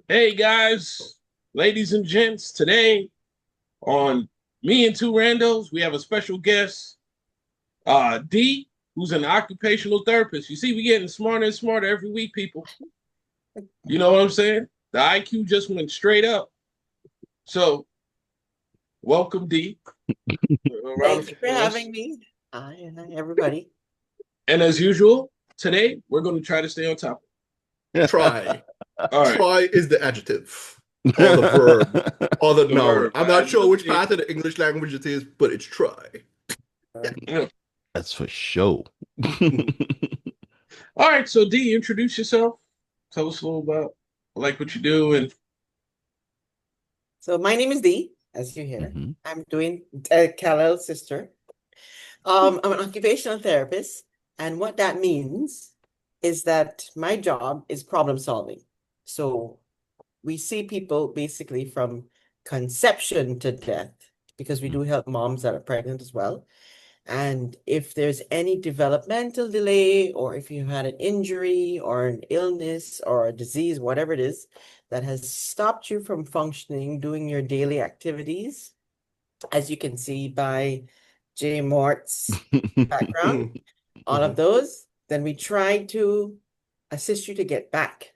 Hey guys, ladies and gents, today on Me and Two Randos, we have a special guest, D, who's an occupational therapist. You see, we getting smarter and smarter every week, people. You know what I'm saying? The IQ just went straight up. So, welcome, D. A round Thank of you for applause. having me. Hi, and hi, everybody. And as usual, today we're going to try to stay on topic. Try. All right, Try is the adjective or the verb or the the noun. verb, I'm the not sure adjective, which part of the English language it is, but it's try. Yeah. yeah. That's for sure. All right, so D, introduce yourself. Tell us a little about like what you do and So my name is Dee, as you hear. Mhm. I'm doing Khalil's sister. I'm an occupational therapist, and what that means is that my job is problem solving. So we see people basically from conception to death, because we do help moms that are pregnant as well. And if there's any developmental delay, or if you had an injury or an illness or a disease, whatever it is, that has stopped you from functioning, doing your daily activities, as you can see by J. Mort's background, Mhm. all of those, then we try to assist you to get back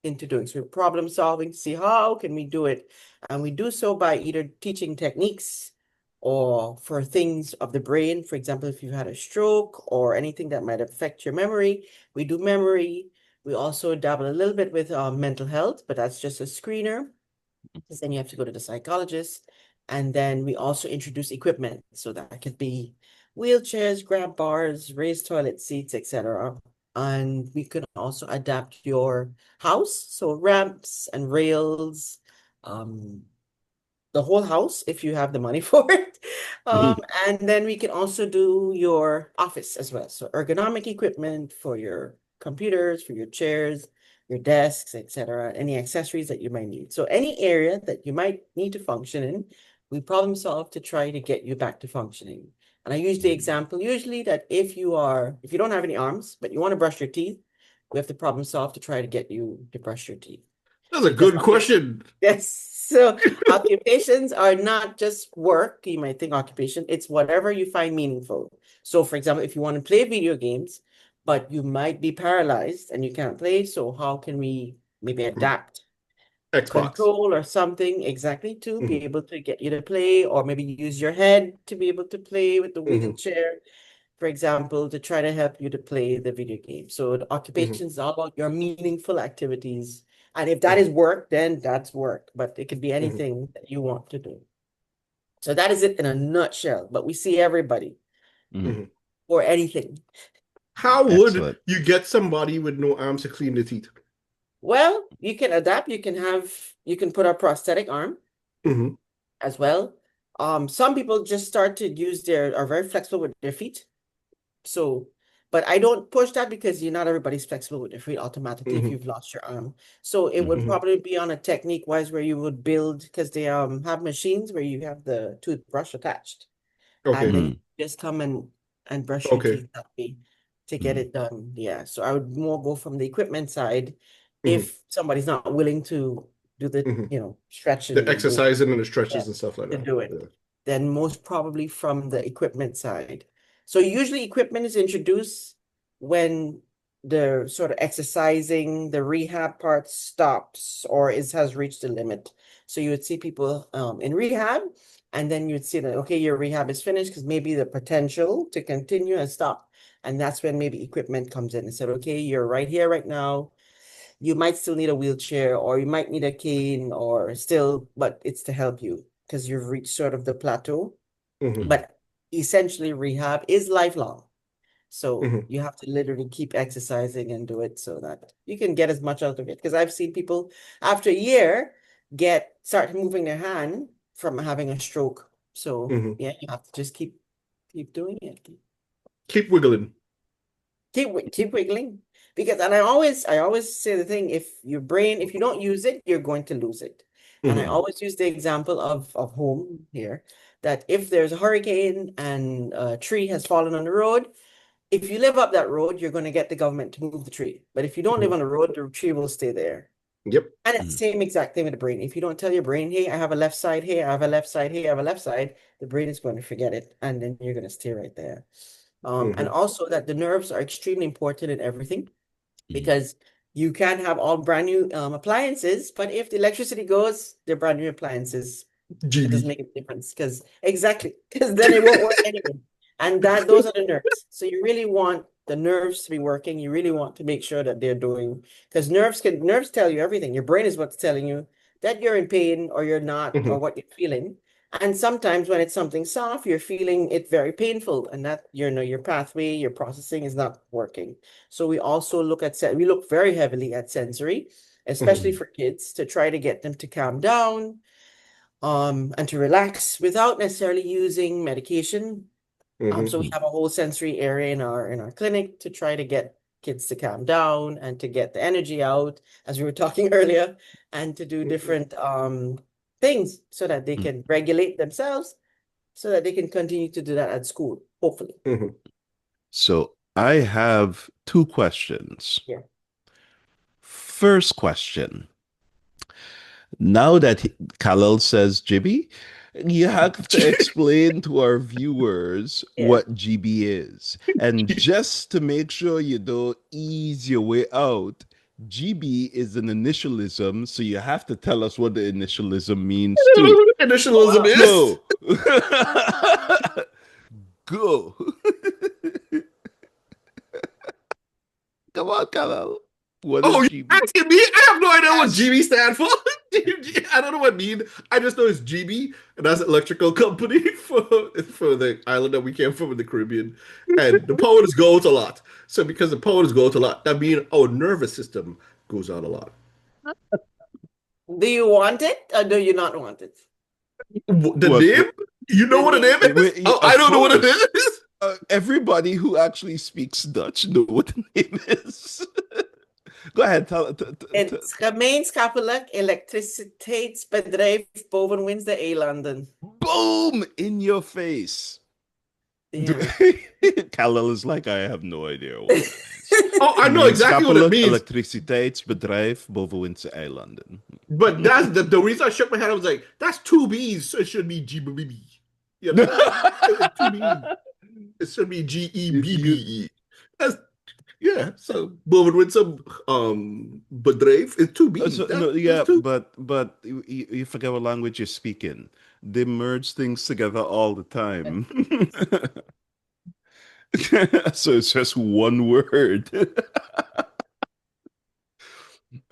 into doing. So problem solving, see how can we do it. And we do so by either teaching techniques or for things of the brain. For example, if you've had a stroke or anything that might affect your memory, we do memory. We also dabble a little bit with mental health, but that's just a screener, because then you have to go to the psychologist. And then we also introduce equipment. So that could be wheelchairs, grab bars, raised toilet seats, etc. And we can also adapt your house. So ramps and rails, um, the whole house if you have the money for it. And then we can also do your office as well. So ergonomic equipment for your computers, for your chairs, your desks, etc., any accessories that you might need. So any area that you might need to function in, we problem solve to try to get you back to functioning. And I use the example usually that if you don't have any arms, but you want to brush your teeth, we have to problem solve to try to get you to brush your teeth. That's a Because good question. yes, so occupations are not just work. You might think occupation, it's whatever you find meaningful. So, for example, if you want to play video games, but you might be paralyzed and you can't play, so how can we maybe adapt a Xbox. control or something exactly to be Mhm. able to get you to play, or maybe use your head to be able to play with the Mhm. wheelchair, for example, to try to help you to play the video game. So the Mhm. occupation is all about your meaningful activities. And if that Mhm. is work, then that's work. But it could be Mhm. anything that you want to do. So that is it in a nutshell. But we see everybody Mhm. Mhm. or anything. How would Excellent. you get somebody with no arms to clean their teeth? Well, you can adapt. You can put a prosthetic arm Mhm. as well. Some people just start to are very flexible with their feet. So, but I don't push that because you're not everybody's flexible with their feet automatically if Mhm. you've lost your arm. So it would Mhm. Mhm. probably be on a technique wise where you would build, because they have machines where you have the toothbrush attached, and Okay. then you Mhm. just come and brush your Okay. teeth that way to get Mhm. it done. Yeah. So I would more go from the equipment side Mhm. if somebody's not willing to do the, Mhm. stretching The and move, exercising and the yeah, stretches and stuff like to that. do it, Yeah. then most probably from the equipment side. So usually equipment is introduced when the sort of exercising, the rehab part stops or has reached the limit. So you would see people in rehab, and then you'd see that, okay, your rehab is finished because maybe the potential to continue has stopped. And that's when maybe equipment comes in and said, okay, you're right here right now. You might still need a wheelchair, or you might need a cane, or still, but it's to help you because you've reached sort of the plateau. Mhm. Mhm. But essentially, rehab is lifelong. So Mhm. you have to literally keep exercising and do it so that you can get as much out of it. Because I've seen people after a year start moving their hand from having a stroke. So Mhm. yeah, you have to just keep doing it. Keep wiggling. Keep wiggling. Because and I always say the thing, if you don't use it, you're going to lose it. And I Mhm. Mhm. always use the example of home here, that if there's a hurricane and a tree has fallen on the road, if you live up that road, you're going to get the government to move the tree. But if you don't live Mhm. on the road, the tree will stay there. Yep. And it's the same exact thing with the brain. If you don't tell your brain, hey, I have a left side here, I have a left side here, I have a left side, the brain is going to forget it. And then you're going to stay right there. And also that the nerves are extremely important in everything because you can have all brand new appliances, but if the electricity goes, they're brand new appliances. It doesn't GB. make a difference because then it won't work anyway. And those are the nerves. So you really want the nerves to be working. You really want to make sure that they're doing, because nerves tell you everything. Your brain is what's telling you that you're in pain or you're not, or what you're feeling. And sometimes when it's something soft, you're feeling it very painful, and that your pathway, your processing is not working. So we also we look very heavily at sensory, especially for kids, to try to get them to calm down and to relax without necessarily using medication. So we have a whole sensory area in our clinic to try to get kids to calm down and to get the energy out, as we were talking earlier, and to do different things so that they can regulate themselves, so that they can continue to do that at school, hopefully. So I have two questions. Yeah. First question. Now that Khalil says Jibby, you have to explain to our viewers what GB is. And just to make sure you don't ease your way out, GB is an initialism, so you have to tell us what the initialism means I don't know too. what initialism is. Go. Go. Come on, Khalil. What is Oh, you're GB? asking me? I have no idea what GB stand for. I don't know what it mean. I just know it's GB, and that's an electrical company for the island that we came from in the Caribbean. And the power goes a lot. So because the power goes a lot, that means our nervous system goes out a lot. Do you want it or do you not want it? The name? You know what the name is? Oh, I don't know what it is. Everybody who actually speaks Dutch know what the name is. Go ahead. Het gemeenschappelijk elektriciteitsbedrijf Bovenwinds de Eilanden. Boom! In your face. Yeah. Khalil is like, I have no idea what it is. Oh, I know exactly what it means. Elektriciteitsbedrijf Bovenwindse Eilanden. But that's the reason I shook my head. I was like, that's two B's, so it should be GBB. You know? Two B's. It should be GEBBE. Yeah, so Bovenwindse bedrijf is two B's. But you forget what language you're speaking. They merge things together all the time. So it's just one word.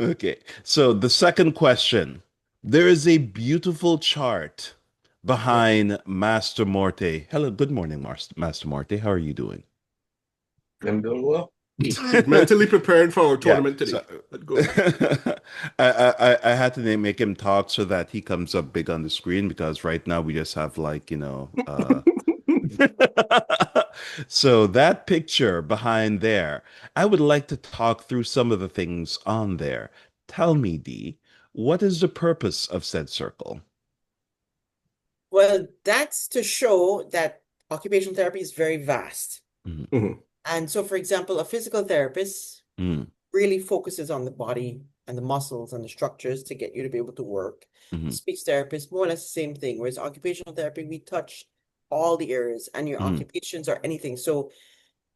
Okay, so the second question. There is a beautiful chart behind Master Morte. Hello, good morning, Master Morte. How are you doing? I'm doing well. Mentally prepared for our tournament today. I had to make him talk so that he comes up big on the screen, because right now we just have So that picture behind there, I would like to talk through some of the things on there. Tell me, Dee, what is the purpose of said circle? Well, that's to show that occupational therapy is very vast. And so, for example, a physical therapist really focuses on the body and the muscles and the structures to get you to be able to work. Speech therapist, more or less the same thing. Whereas occupational therapy, we touch all the areas, and your occupations are anything. So,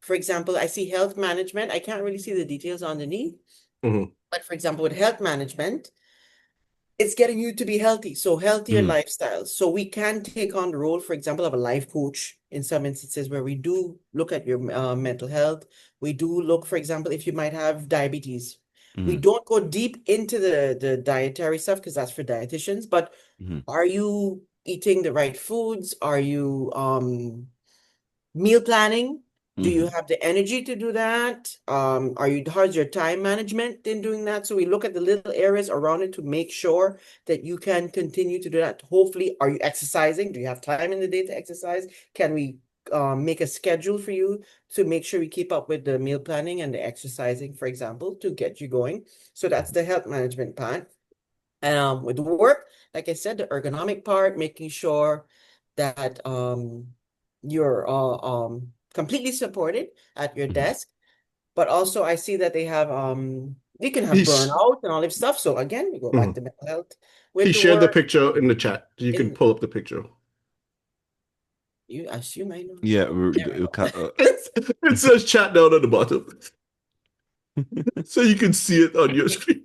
for example, I see health management. I can't really see the details underneath. But for example, with health management, it's getting you to be healthy. So healthier lifestyles. So we can take on the role, for example, of a life coach in some instances where we do look at your mental health. We do look, for example, if you might have diabetes. We don't go deep into the dietary stuff because that's for dietitians, but are you eating the right foods? Are you meal planning? Do you have the energy to do that? How's your time management in doing that? So we look at the little areas around it to make sure that you can continue to do that. Hopefully, are you exercising? Do you have time in the day to exercise? Can we make a schedule for you to make sure we keep up with the meal planning and the exercising, for example, to get you going? So that's the health management part. And with the work, like I said, the ergonomic part, making sure that you're completely supported at your desk. But also I see that they have You can have He's burnout and all this stuff. So again, we go back to mental health he with the shared the word picture in the chat. You can in pull up the picture. you assume I know. Yeah, Oh, there we go. It says chat down at the bottom, so you can see it on your Okay. screen.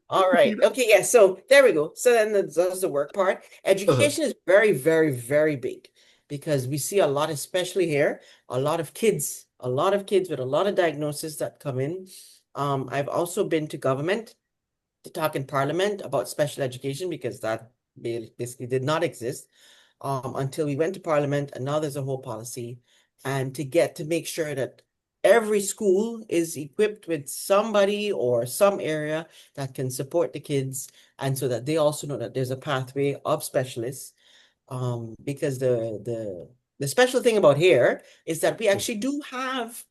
All right. Okay, yeah. So there we go. So then that's the work part. Uh-huh. Education is very, very, very big because we see a lot, especially here, a lot of kids with a lot of diagnoses that come in. I've also been to government to talk in parliament about special education because that basically did not exist until we went to parliament, and now there's a whole policy. And to make sure that every school is equipped with somebody or some area that can support the kids, and so that they also know that there's a pathway of specialists. Because the special thing about here is that we actually do have,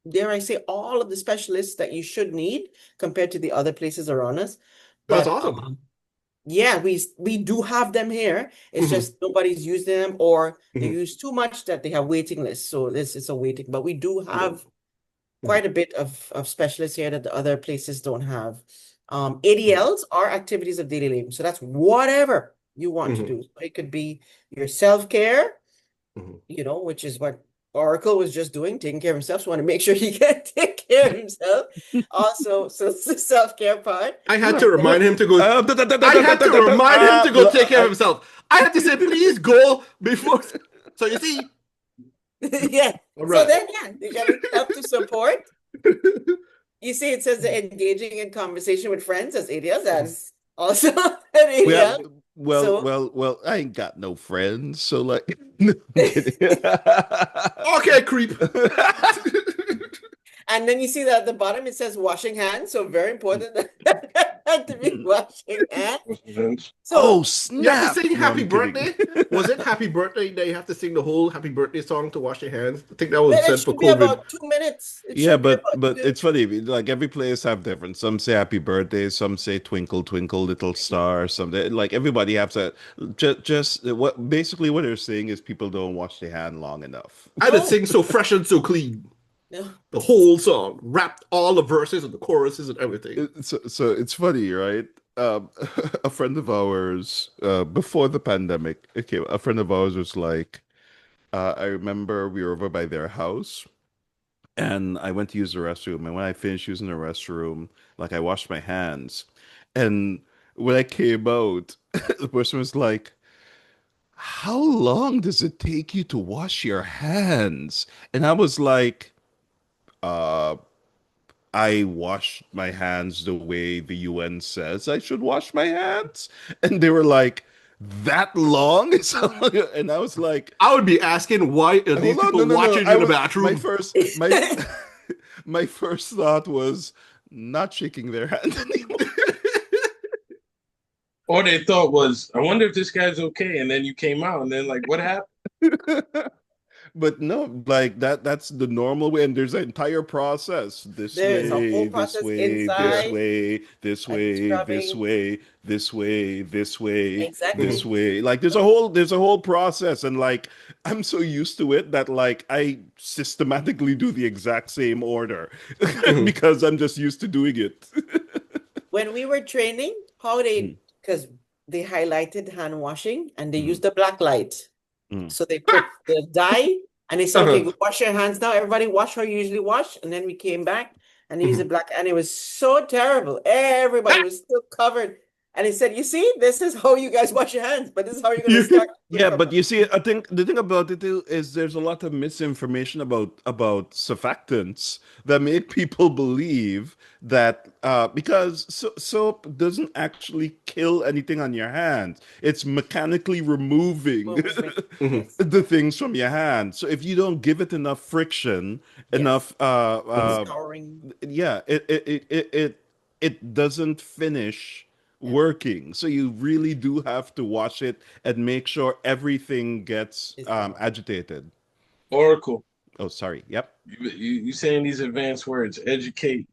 dare I say, all of the specialists that you should need compared to the other places around us. That's But awesome. yeah, we do have them here. It's Mhm, just nobody's used them, or they mhm, use too much that they have waiting lists. So this is a waiting, but we do mhm, have mhm, quite a bit of specialists here that the other places don't have. mhm, ADLs are activities of daily living. So that's whatever you want to mhm, do. So it could be your self-care, mhm. which is what Oracle was just doing, taking care of himself. So want to make sure he can take care of himself. Also, so it's the self-care part. I had to remind him to go. Da, da, da, da, I da, da, had da, to da, da. remind him to go take care of I, himself. I had to say, please go before. So you see, Yeah. all So right. then, yeah, they gotta help to support. You see, it says that engaging in conversation with friends as areas. That's also an well, area. So, well, I ain't got no friends, so like, no, I'm kidding. Okay, creep. and then you see that at the bottom it says washing hands. So very important to be washing hands. Oh, So Oh You have to snap! sing No, happy I'm kidding. birthday. Was it happy birthday that you have to sing the whole happy birthday song to wash your hands? I think that then was it said for should be COVID. about 2 minutes. It Yeah, should be about but two. it's funny. Like every place have different. Some say happy birthday. Some say twinkle twinkle little star. Some like everybody has a just what basically what they're saying is people don't wash their hand long enough. I had to No, sing so fresh and so clean. no. The whole song, rapped all the verses and the choruses and everything. So it's funny, right? Um, a friend of ours before the pandemic, okay, a friend of ours was like, I remember we were over by their house. And I went to use the restroom. And when I finished using the restroom, like I washed my hands. And when I came out, the person was like, how long does it take you to wash your hands? And I was like, uh, I wash my hands the way the UN says I should wash my hands. And they were like, that long? And I was like, I would be asking, why are these hold on, no, people no, no. watching you I in the was my bathroom? first my first thought was not shaking their hand anymore. or their thought was, I wonder if this guy's okay. And then you came out, and then like, what happened? But no, like that's the normal way, and there's an entire process. This There is a whole way, this process way, this inside way, this and way, this scrubbing. way, this way, this way, this Exactly. way. Like there's a whole process, and like I'm so used to it that like I systematically do the exact same order Mhm, because I'm just used to doing it. When we were training, because they highlighted hand washing and they Mm, used the black light. mm, So they put the dye and they said, okay, uh-huh, go wash your hands now. Everybody wash how you usually wash. And then we came back and they used the mhm. black, and it was so terrible. Everybody was still covered. And he said, you see, this is how you guys wash your hands, but this is how you're going to start doing Yeah, from but you see, I think the thing about it is there's a lot of misinformation about surfactants that make people believe that because soap doesn't actually kill anything on your hands. It's mechanically removing movement. Mhm, Yes. the things from your hands. So if you don't give it enough friction, Yes. enough mhm, Scouring. yeah, it doesn't finish Yeah. working. So you really do have to wash it and make sure everything gets Is well. agitated. Oracle. Oh, sorry. Yep. You saying these advanced words. Educate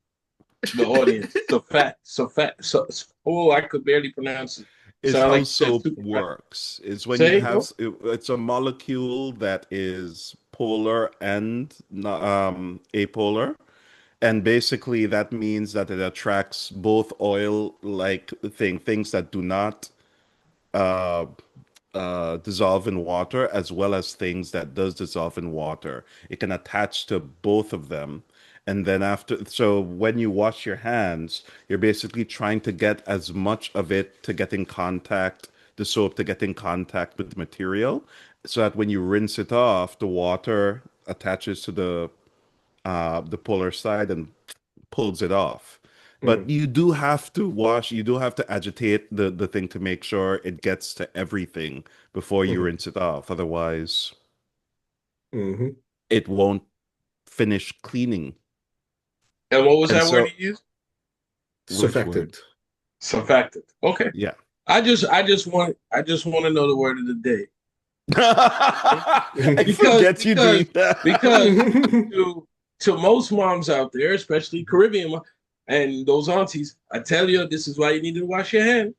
the audience. Oh, I could barely pronounce it. Is Sound how like you said soap super fast. works. Is when you Say, have no? it's a molecule that is polar and apolar. And basically that means that it attracts both oil like things that do not uh, dissolve in water, as well as things that does dissolve in water. It can attach to both of them. And then after, so when you wash your hands, you're basically trying to get as much of it to get in contact, the soap to get in contact with the material, so that when you rinse it off, the water attaches to the polar side and pulls it off. But Mm. you do have to wash, you do have to agitate the thing to make sure it gets to everything before you Mhm. rinse it off. Otherwise, Mhm. it won't finish cleaning. And what was And that word so, you used? which word? Surfactant. Surfactant. Okay. Yeah. I just want to know the word of the day. I Because forget you because doing that. because to most moms out there, especially Caribbean and those aunties, I tell you, this is why you need to wash your hand.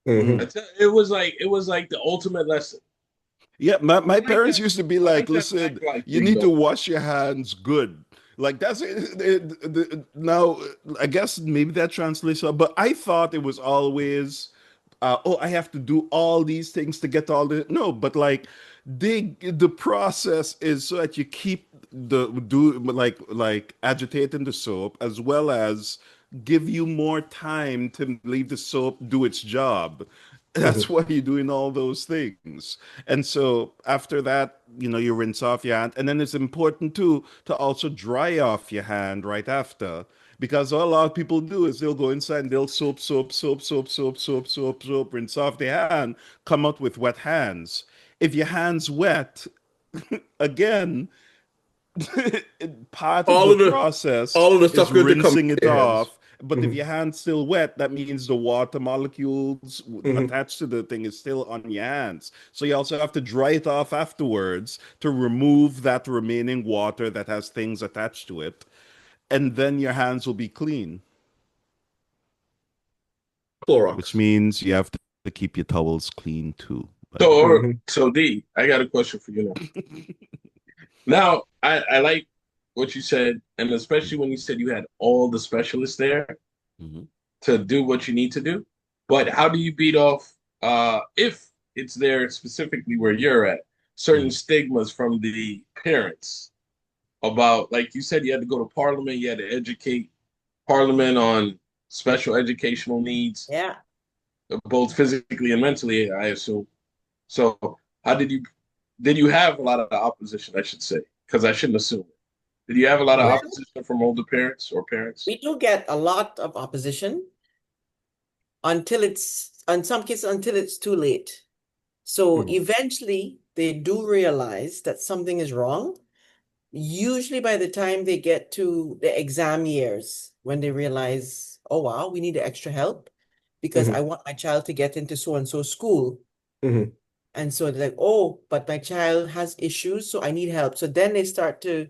Mhm. It was like the ultimate lesson. Yeah, my I like parents that. used to be I like, like that black listen, light you thing need to though. wash your hands good. Like that's now, I guess maybe that translates, but I thought it was always, oh, I have to do all these things to get all the, no, but like the process is so that you keep the do like agitating the soap, as well as give you more time to leave the soap do its job. That's Mhm. why you're doing all those things. And so after that, you rinse off your hand. And then it's important too to also dry off your hand right after. Because all a lot of people do is they'll go inside and they'll soap, rinse off their hand, come out with wet hands. If your hand's wet, again, part of All the of the process all of the is stuff going to come rinsing in it your hands. off. But if Mhm. your hand's still wet, that means the water molecules Mhm. attached to the thing is still on your hands. So you also have to dry it off afterwards to remove that remaining water that has things attached to it. And then your hands will be clean, which Clorox. means you have to keep your towels clean too, by the So, way. Mhm. so D, I got a question for you now. Now, I like what you said, and especially when you said you had all the specialists there Mhm. to do what you need to do. But how do you beat off, if it's there specifically where you're at, certain Mhm. stigmas from the parents about, like you said, you had to go to Parliament, you had to educate Parliament on special educational needs, Yeah. both physically and mentally, I assume. So, how did you have a lot of opposition, I should say, because I shouldn't assume. Did you have a lot of Well, opposition from older parents or parents? we do get a lot of opposition until in some cases, until it's too late. So Mhm. eventually they do realize that something is wrong. Usually by the time they get to the exam years, when they realize, oh wow, we need extra help because I Mhm. want my child to get into so and so school. Mhm. And so they're like, oh, but my child has issues, so I need help. So then they start to,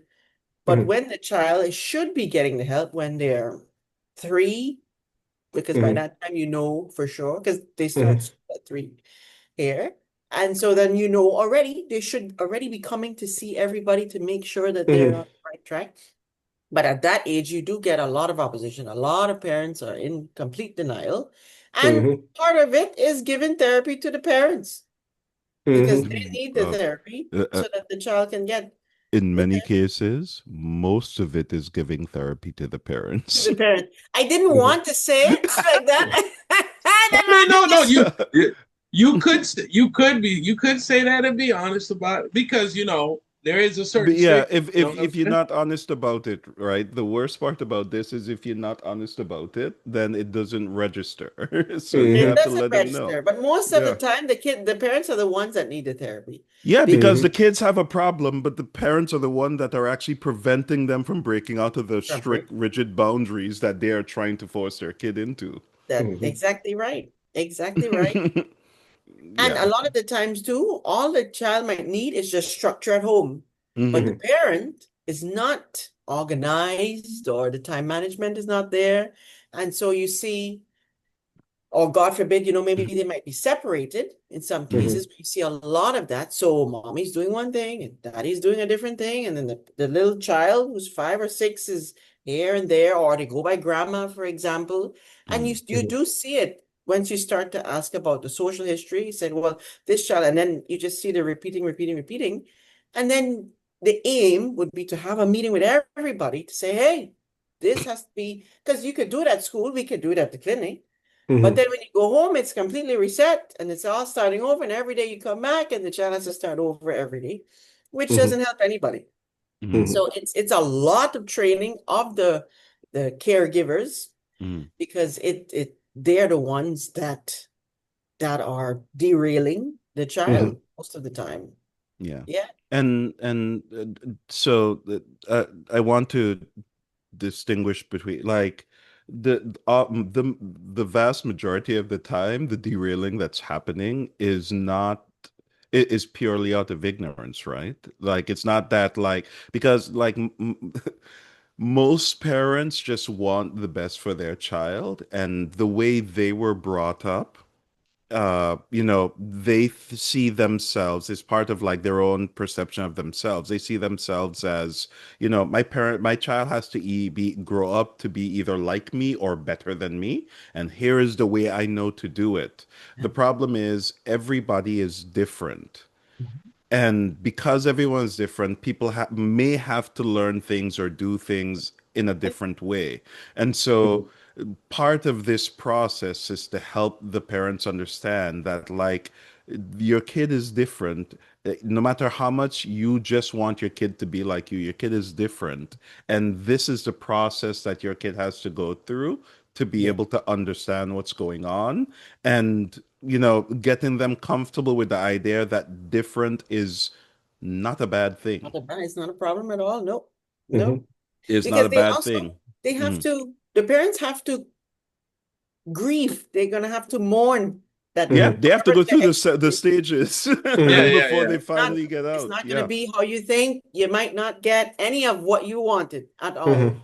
but Mhm. when the child should be getting the help when they're 3, because by Mhm. that time you know for sure, because they start Mhm. school at 3 here. And so then you know already they should already be coming to see everybody to make sure that they're Mhm. on the right track. But at that age, you do get a lot of opposition. A lot of parents are in complete denial. And Mhm. part of it is giving therapy to the parents because Mhm. they need the Uh, therapy uh, uh, so that the child can get in the many therapy cases, most of it is giving therapy to the to parents. the parent. I didn't Mhm. want to say it like that. I I didn't mean, want to no, no, say you could say that and be honest about it because there is a But certain yeah, stigma. if You know if what I'm if you're saying? not honest about it, right? The worst part about this is if you're not honest about it, then it doesn't register. So you it Mhm. have to doesn't let them know. register. But most of the Yeah. time, the parents are the ones that need the therapy. Yeah, because the Mhm. kids have a problem, but the parents are the one that are actually preventing them from breaking out of the strict, rigid boundaries that they are trying to force their kid into. That Mhm. exactly right. Exactly right. And a Yeah. lot of the times too, all the child might need is just structure at home. But Hmm. the Mhm. parent is not organized or the time management is not there. And so you see, or God forbid, maybe they might be separated in some Mhm. cases. You see a lot of that. So mommy's doing one thing and daddy's doing a different thing. And then the little child who's 5 or 6 is here and there, or they go by grandma, for example. And you do see it once you start to ask about the social history. You said, well, this child, and then you just see the repeating. And then the aim would be to have a meeting with everybody to say, hey, this has to be, because you could do it at school, we could do it at the clinic. But then when you go home, it's completely reset and it's all starting over. And every day you come back and the child has to start over every day, which doesn't help anybody. So it's a lot of training of the caregivers because they're the ones that are derailing the child most of the time. Yeah. Yeah. So I want to distinguish between like the vast majority of the time the derailing that's happening is not it is purely out of ignorance, right? Like it's not that like because like most parents just want the best for their child and the way they were brought up, they see themselves as part of like their own perception of themselves. They see themselves as, my child has to grow up to be either like me or better than me, and here is the way I know to do it. The problem is everybody is different. And because everyone's different, people may have to learn things or do things in a different way. And so part of this process is to help the parents understand that, like, your kid is different. No matter how much you just want your kid to be like you, your kid is different. And this is the process that your kid has to go through to be able to understand what's going on, and getting them comfortable with the idea that different is not a bad thing. It's not a problem at all. No. It's not Because a bad thing. they have to, the parents have to grieve. They're gonna have to mourn that. Yeah, they have to go through the experience. stages before they finally get out. It's not gonna be how you think. You might not get any of what you wanted at all.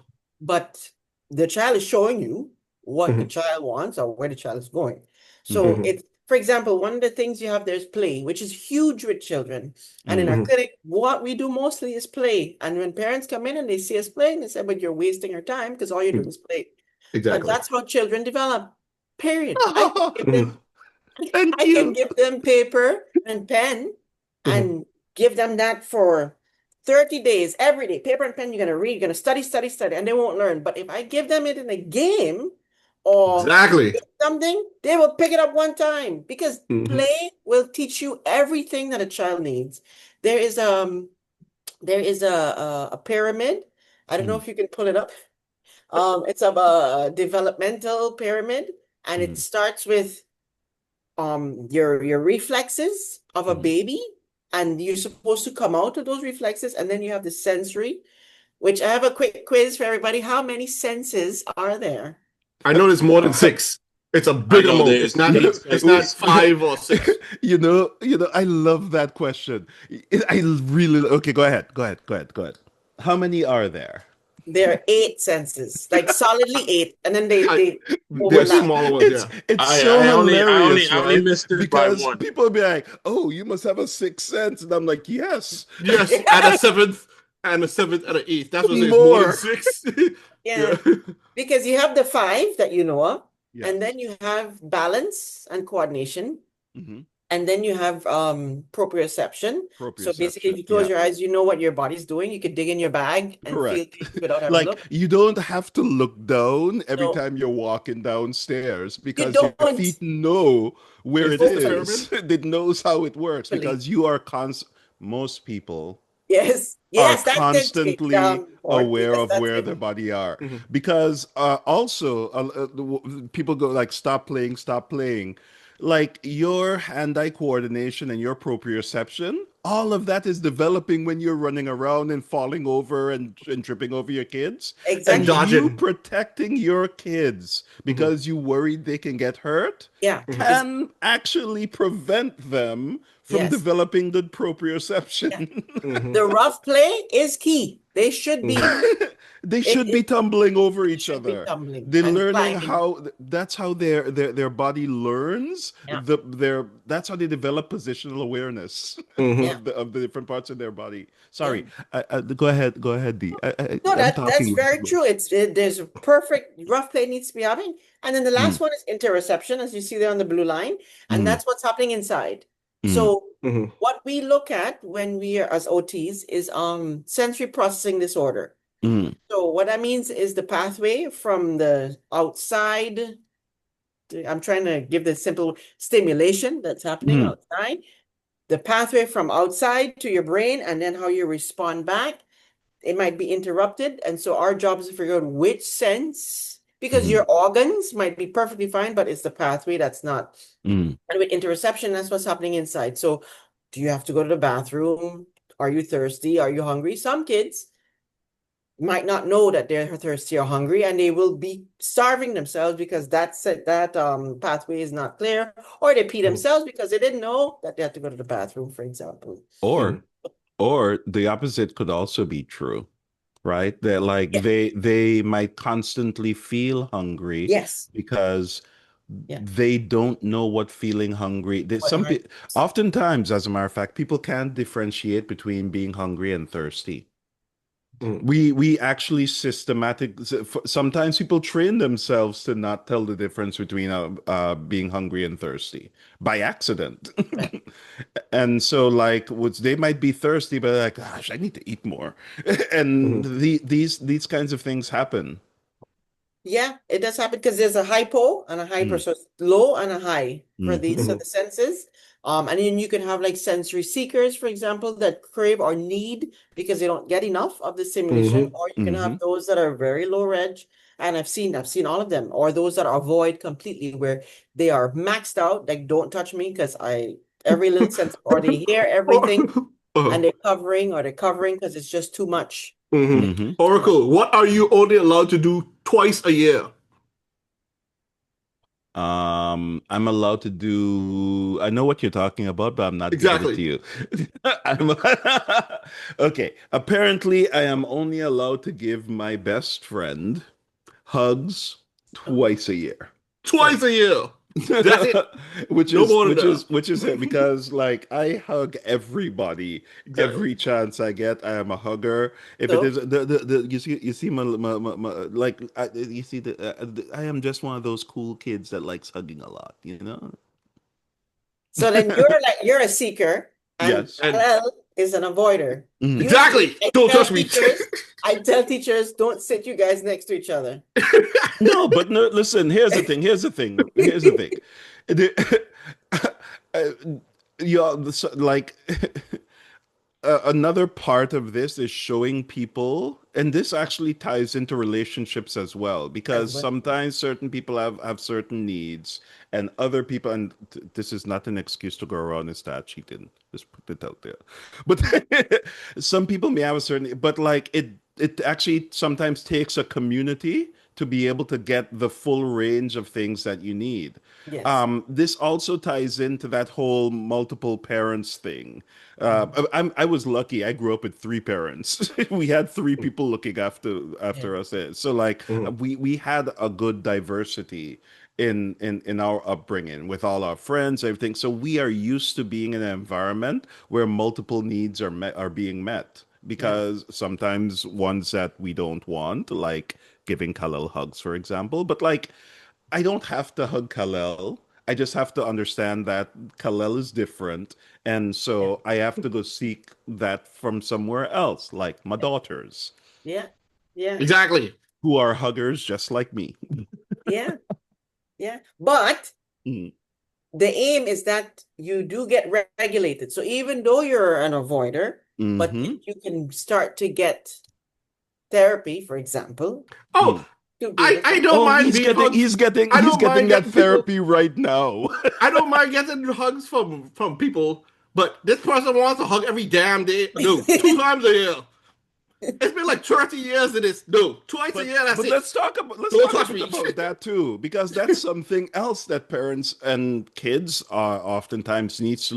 But the child is showing you what the child wants or where the child is going. So it's, for example, one of the things you have there is play, which is huge with children. And in our clinic, what we do mostly is play. And when parents come in and they see us playing, they say, but you're wasting your time because all you're doing is play. Exactly. And that's how children develop, period. Thank I you. can give them paper and pen and give them that for 30 days, every day, paper and pen, you're going to read, you're going to study, and they won't learn. But if I give them it in a game or something, they will pick it up one time because play will teach you everything that a child needs. There is a pyramid. I don't know if you can pull it up. It's a developmental pyramid, and it starts with your reflexes of a baby, and you're supposed to come out of those reflexes, and then you have the sensory, which I have a quick quiz for everybody. How many senses are there? I know there's more than 6. It's a big amount. It's not 5 or 6. I love that question. Okay, go ahead. How many are there? There are 8 senses, like solidly 8, and then they They're smaller ones. It's so hilarious. I only missed it because by 1. people be like, "Oh, you must have a 6th sense," and I'm like, "Yes, and a 7th, and a 8th. That's what it's more than 6. Yeah, because you have the 5 that you know of, and then you have balance and coordination. And then you have proprioception. So basically, if you close your eyes, you know what your body's doing. You could dig in your bag and feel things without having to look. You don't have to look down every time you're walking downstairs because your feet know where it is. It knows how it works because you are most people are constantly aware of where their body are. Because also people go like, stop playing. Like your hand-eye coordination and your proprioception, all of that is developing when you're running around and falling over and tripping over your kids. Exactly. And you protecting your kids because you worried they can get hurt can actually prevent them from developing good proprioception. The rough play is key. They should be. They should be tumbling over each should be other. tumbling They're and learning climbing. how. That's how their body learns. Yeah. That's how they develop positional awareness Yeah. of the different parts of their body. Yeah. Sorry, go ahead, D. No, I'm that's talking. very true. There's a perfect rough play needs to be happening. And then the Mm, last one is interoception, as you see there on the blue line. And mm, that's what's happening inside. mm, So Mhm. what we look at when we are as OTs is sensory processing disorder. mm, So what that means is the pathway from the outside. I'm trying to give the simple stimulation that's happening mm, outside. The pathway from outside to your brain and then how you respond back. It might be interrupted. And so our job is to figure out which sense, because mm, your organs might be perfectly fine, but it's the pathway that's not. mm. And with interoception, that's what's happening inside. So do you have to go to the bathroom? Are you thirsty? Are you hungry? Some kids might not know that they're thirsty or hungry, and they will be starving themselves because that pathway is not clear, or they pee themselves because they didn't know that they had to go to the bathroom, for example. Or or the opposite could also be true, right? That like Yeah. they might constantly feel hungry Yes. because Yeah. they don't know what feeling hungry. There's What hungry- oftentimes, as a matter of fact, people can't differentiate between being hungry and thirsty. Mhm. We actually sometimes people train themselves to not tell the difference between being hungry and thirsty by accident. Right. And so like they might be thirsty but like, gosh, I need to eat more. And Mhm. these kinds of things happen. Yeah, it does happen because there's a hypo and a hyper, Mm, so it's low and a high for these mhm, so the senses. And then you can have like sensory seekers, for example, that crave or need because they don't get enough of the stimulation, Mhm. or you can have mhm. those that are very low reg, and I've seen all of them, or those that avoid completely where they are maxed out, like don't touch me because every little sense, or they hear everything and they're covering because it's just too much. Mhm. It's Mhm. too much. Oracle, what are you only allowed to do twice a year? I'm allowed to do. I know what you're talking about, but I'm not giving it to Exactly. you. I'm, okay. Apparently, I am only allowed to give my best friend hugs Okay. twice a year. Right. Twice a year. That's it. which No is more than which that. is which is it because like I hug everybody Exactly. every chance I get. I am a hugger. If it So is the you see my like you see I am just one of those cool kids that likes hugging a lot, you know. So then you're a seeker and Yes. And L is an avoider. Mhm. Usually exactly. Don't touch me. I tell teachers don't sit you guys next to each other. No, but no, listen, here's the thing. Here's the thing. The- uh, like another part of this is showing people, and this actually ties into relationships as well, As because well. sometimes certain people have certain needs, and other people, and this is not an excuse to go around and start cheating. Just put it out there. But some people may have a certain, but like it actually sometimes takes a community to be able to get the full range of things that you need. Yes. This also ties into that whole multiple parents thing. I was lucky. I grew up with three parents. We had three people looking Yeah. after us. So like Mhm. we had a good diversity in our upbringing with all our friends, everything. So we are used to being in an environment where multiple needs are being met. Yes. Because sometimes ones that we don't want, like giving Khalil hugs, for example, but like I don't have to hug Khalil. I just have to understand that Khalil is different. And Yeah. so I have to go seek that from somewhere else, like my daughters, Yeah. Yeah. Exactly. who are huggers just like me. Yeah. Yeah. But Mm, the aim is that you do get regulated. So even though you're an avoider, but if mhm, you can start to get therapy, for example, Oh, mm. to be I able I to, don't Oh, mind being hugged. I he's don't getting mind that getting people. therapy right now. I don't mind getting hugs from people, but this person wants a hug every damn day. No, two times a year. It's been like 30 years of this. No, twice a But year. That's but it. let's Don't talk a touch bit me. about that too, because that's something else that parents and kids oftentimes needs to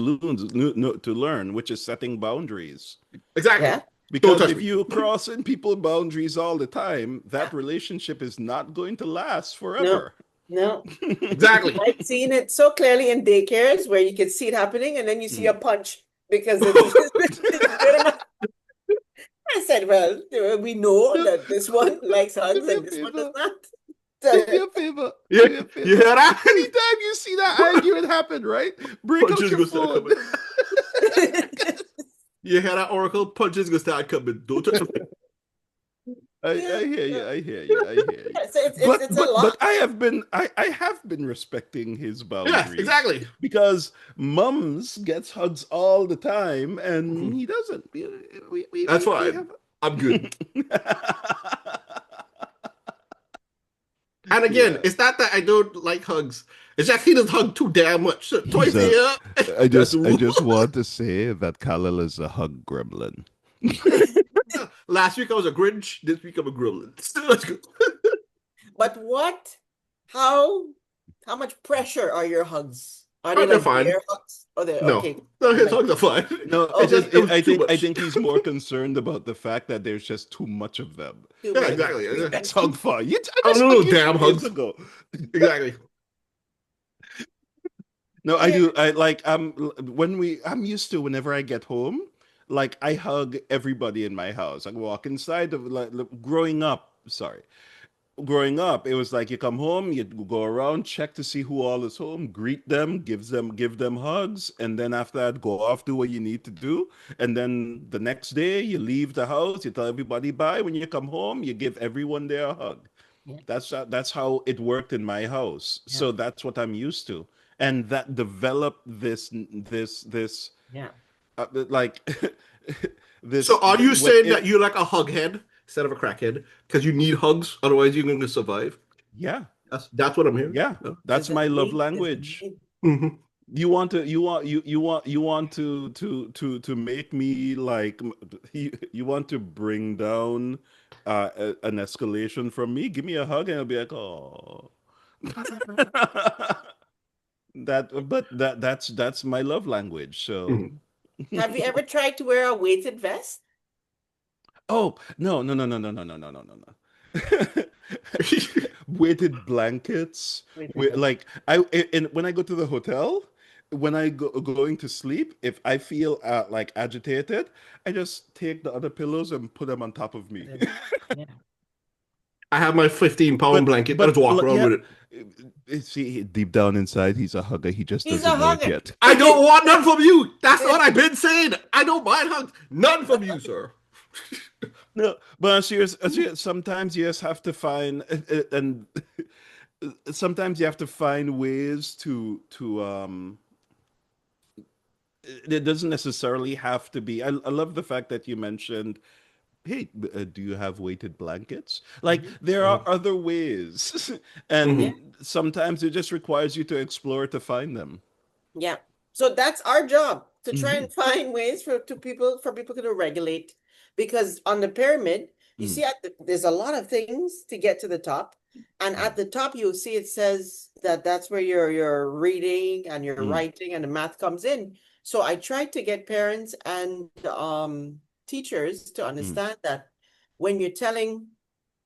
learn, which is setting boundaries. Exactly. yeah, Because touch if me. you crossing people boundaries all the time, that relationship is not going to last No, forever. no. Exactly. I've seen it so clearly in daycares where you can see it happening and then you see a Mm. punch because it's good enough. I said, well, we know do, that this one likes do hugs me a and this one does favor. not. Do me So, a favor. Yeah, Do me a you favor. hear that? Anytime you see that argument happen, right? Break out Punches your go start phone. coming. You hear that, Oracle? Punches go start coming. Don't touch me. I yeah, hear you. yeah. I hear you. I hear you. Yeah, so it's a But lot. I have been respecting his Yes, boundaries exactly. because mums gets hugs all the time and Mhm. he doesn't. That's We fine. have. I'm good. And again, Yeah. it's not that I don't like hugs. It's just he does hug too damn much. So He's twice a a year. That's I ooh. just want to say that Khalil is a hug gremlin. Last week I was a Grinch. This week I'm a gremlin. Let's go. But how how much pressure are your hugs? Are they Oh, they're like fine. bear hugs? Oh, they're No, okay. no, They're his like, hugs are fine. No, It's okay, just it was too I much. think he's more concerned about the fact that there's just too much of them. too Yeah, much. exactly. That's hug fun. I Oh, just no, hugged no, you damn 2 days hugs. ago. Exactly. No, I Yeah. do. I like I'm used to whenever I get home, like I hug everybody in my house. I walk inside of growing up, sorry. Growing up, it was like you come home, you go around, check to see who all is home, greet them, give them hugs, and then after that go off, do what you need to do. And then the next day you leave the house, you tell everybody bye. When you come home, you give everyone there a hug. Yeah. That's how it worked in my house. Yeah. So that's what I'm used to. And that developed this Yeah. like So this are you what saying that it you're like a hug head instead of a crackhead because you need hugs, otherwise you're going to survive? yeah, That's what I'm hearing. yeah, No? that's my love There's a language. need. Mhm. You want to make me like you want to bring down an escalation from me. Give me a hug and I'll be like, oh. That's my love language. So Mhm. Have you ever tried to wear a weighted vest? oh no. Weighted blankets. Weighted vest. Like and when I go to the hotel, when I going to sleep, if I feel like agitated, I just take the other pillows and put them on top of me. Yeah. I have my 15-pound blanket. I just walk around Yeah, with it. see, deep down inside, he's a hugger. He just He's a doesn't know it hugger. yet. I don't want none from you. That's what I've been saying. I don't mind hugs. None from you, sir. No, but sometimes you just have to find and sometimes you have to find ways to it doesn't necessarily have to be. I love the fact that you mentioned, hey, do you have weighted blankets? Like Mhm. there are other ways, Yeah. Mhm. and sometimes it just requires you to explore to find them. Yeah. So that's our job to try Hmm. and find ways for people to regulate. Because on the pyramid, you see there's a lot of things to get to the top. And at the top, you'll see it says that that's where your reading and your Mm. writing and the math comes in. So I tried to get parents and teachers to Mm. understand that when you're telling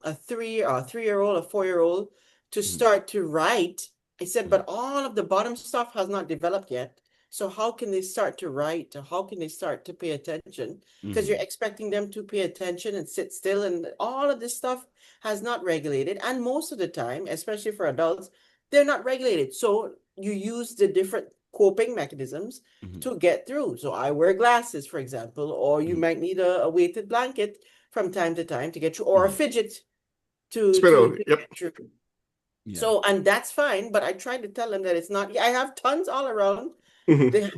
a 3-year-old, a 4-year-old to Mm. start to write, I said, Mm. but all of the bottom stuff has not developed yet. So how can they start to write? How can they start to pay attention? Because you're Mm. expecting them to pay attention and sit still, and all of this stuff has not regulated. And most of the time, especially for adults, they're not regulated. So you use the different coping mechanisms Mm. to get through. So I wear glasses, for example, or you Mm. might need a weighted blanket from time to time to get through, or a Mm. fidget to Spit to out. to Yep. get through. Yeah. So, and that's fine, but I try to tell them that it's not. I have tons all around. Mhm. They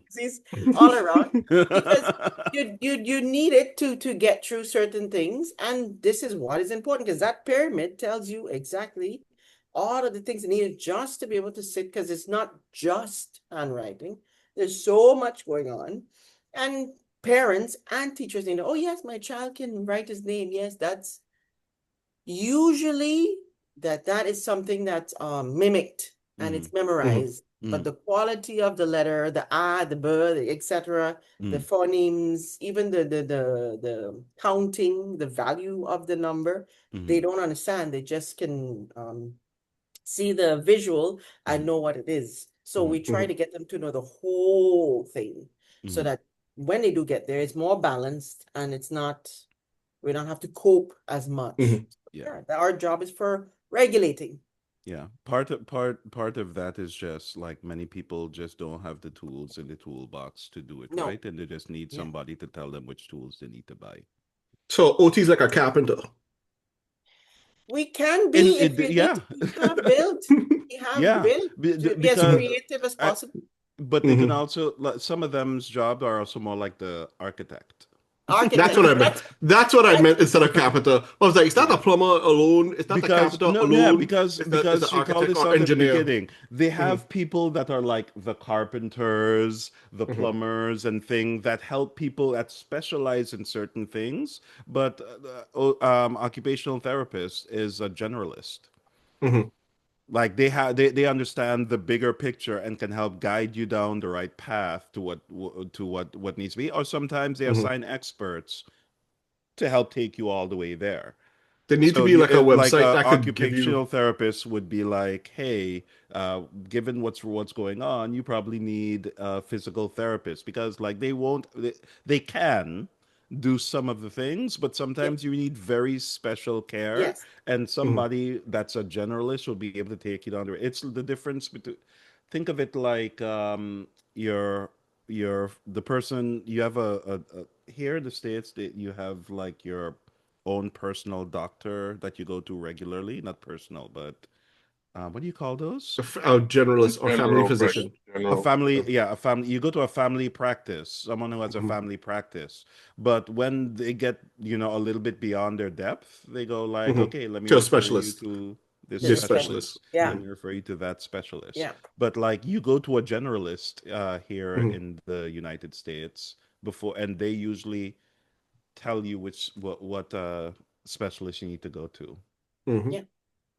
disease all around because you need it to get through certain things, and this is what is important because that pyramid tells you exactly all of the things needed just to be able to sit, because it's not just handwriting. There's so much going on, and parents and teachers need to, oh yes, my child can write his name. Yes, that's usually that is something that's mimicked and it's Mhm. Mhm. memorized but the quality of the letter, the ah, the b, etc., the phonemes, even the counting, the value of the number, they don't understand. They just can see the visual and know what it is. So we try to get them to know the whole thing so that when they do get there, it's more balanced and it's not, we don't have to cope as much. Yeah. Our job is for regulating. Yeah. Part of that is just like many people just don't have the tools in the toolbox to do it, No. right? And they just need somebody to tell them which tools they need to buy. So OT is like a carpenter. We can be if you need to have built. We have built to be as creative as possible. But they can also, like, some of them's job are also more like the architect. That's what I meant. That's what I meant instead of carpenter. I was like, it's not the plumber alone. It's not the carpenter alone. Yeah, because it's the you called this or out at the engineer. beginning. They have people that are like the carpenters, the plumbers, and things that help people that specialize in certain things. But occupational therapist is a generalist. Like they understand the bigger picture and can help guide you down the right path to what needs to be. Or sometimes they assign experts to help take you all the way there. There needs to be like a website that could occupational therapist would be like, hey, given what's going on, you probably need a physical therapist, because like they can do some of the things, but sometimes you need very special care, and somebody that's a generalist will be able to take you down there. It's the difference between, think of it like you're the person you have a here in the States that you have like your own personal doctor that you go to regularly, not personal, but what do you call those? A generalist or family physician. A family. You go to a family practice, someone who has a family practice. But when they get, a little bit beyond their depth, they go like, okay, let me to a refer specialist. you to this specialist. Let me refer you to that specialist. Yeah. But like you go to a generalist here in the United States before, and they usually tell you what specialist you need to go to. Yeah.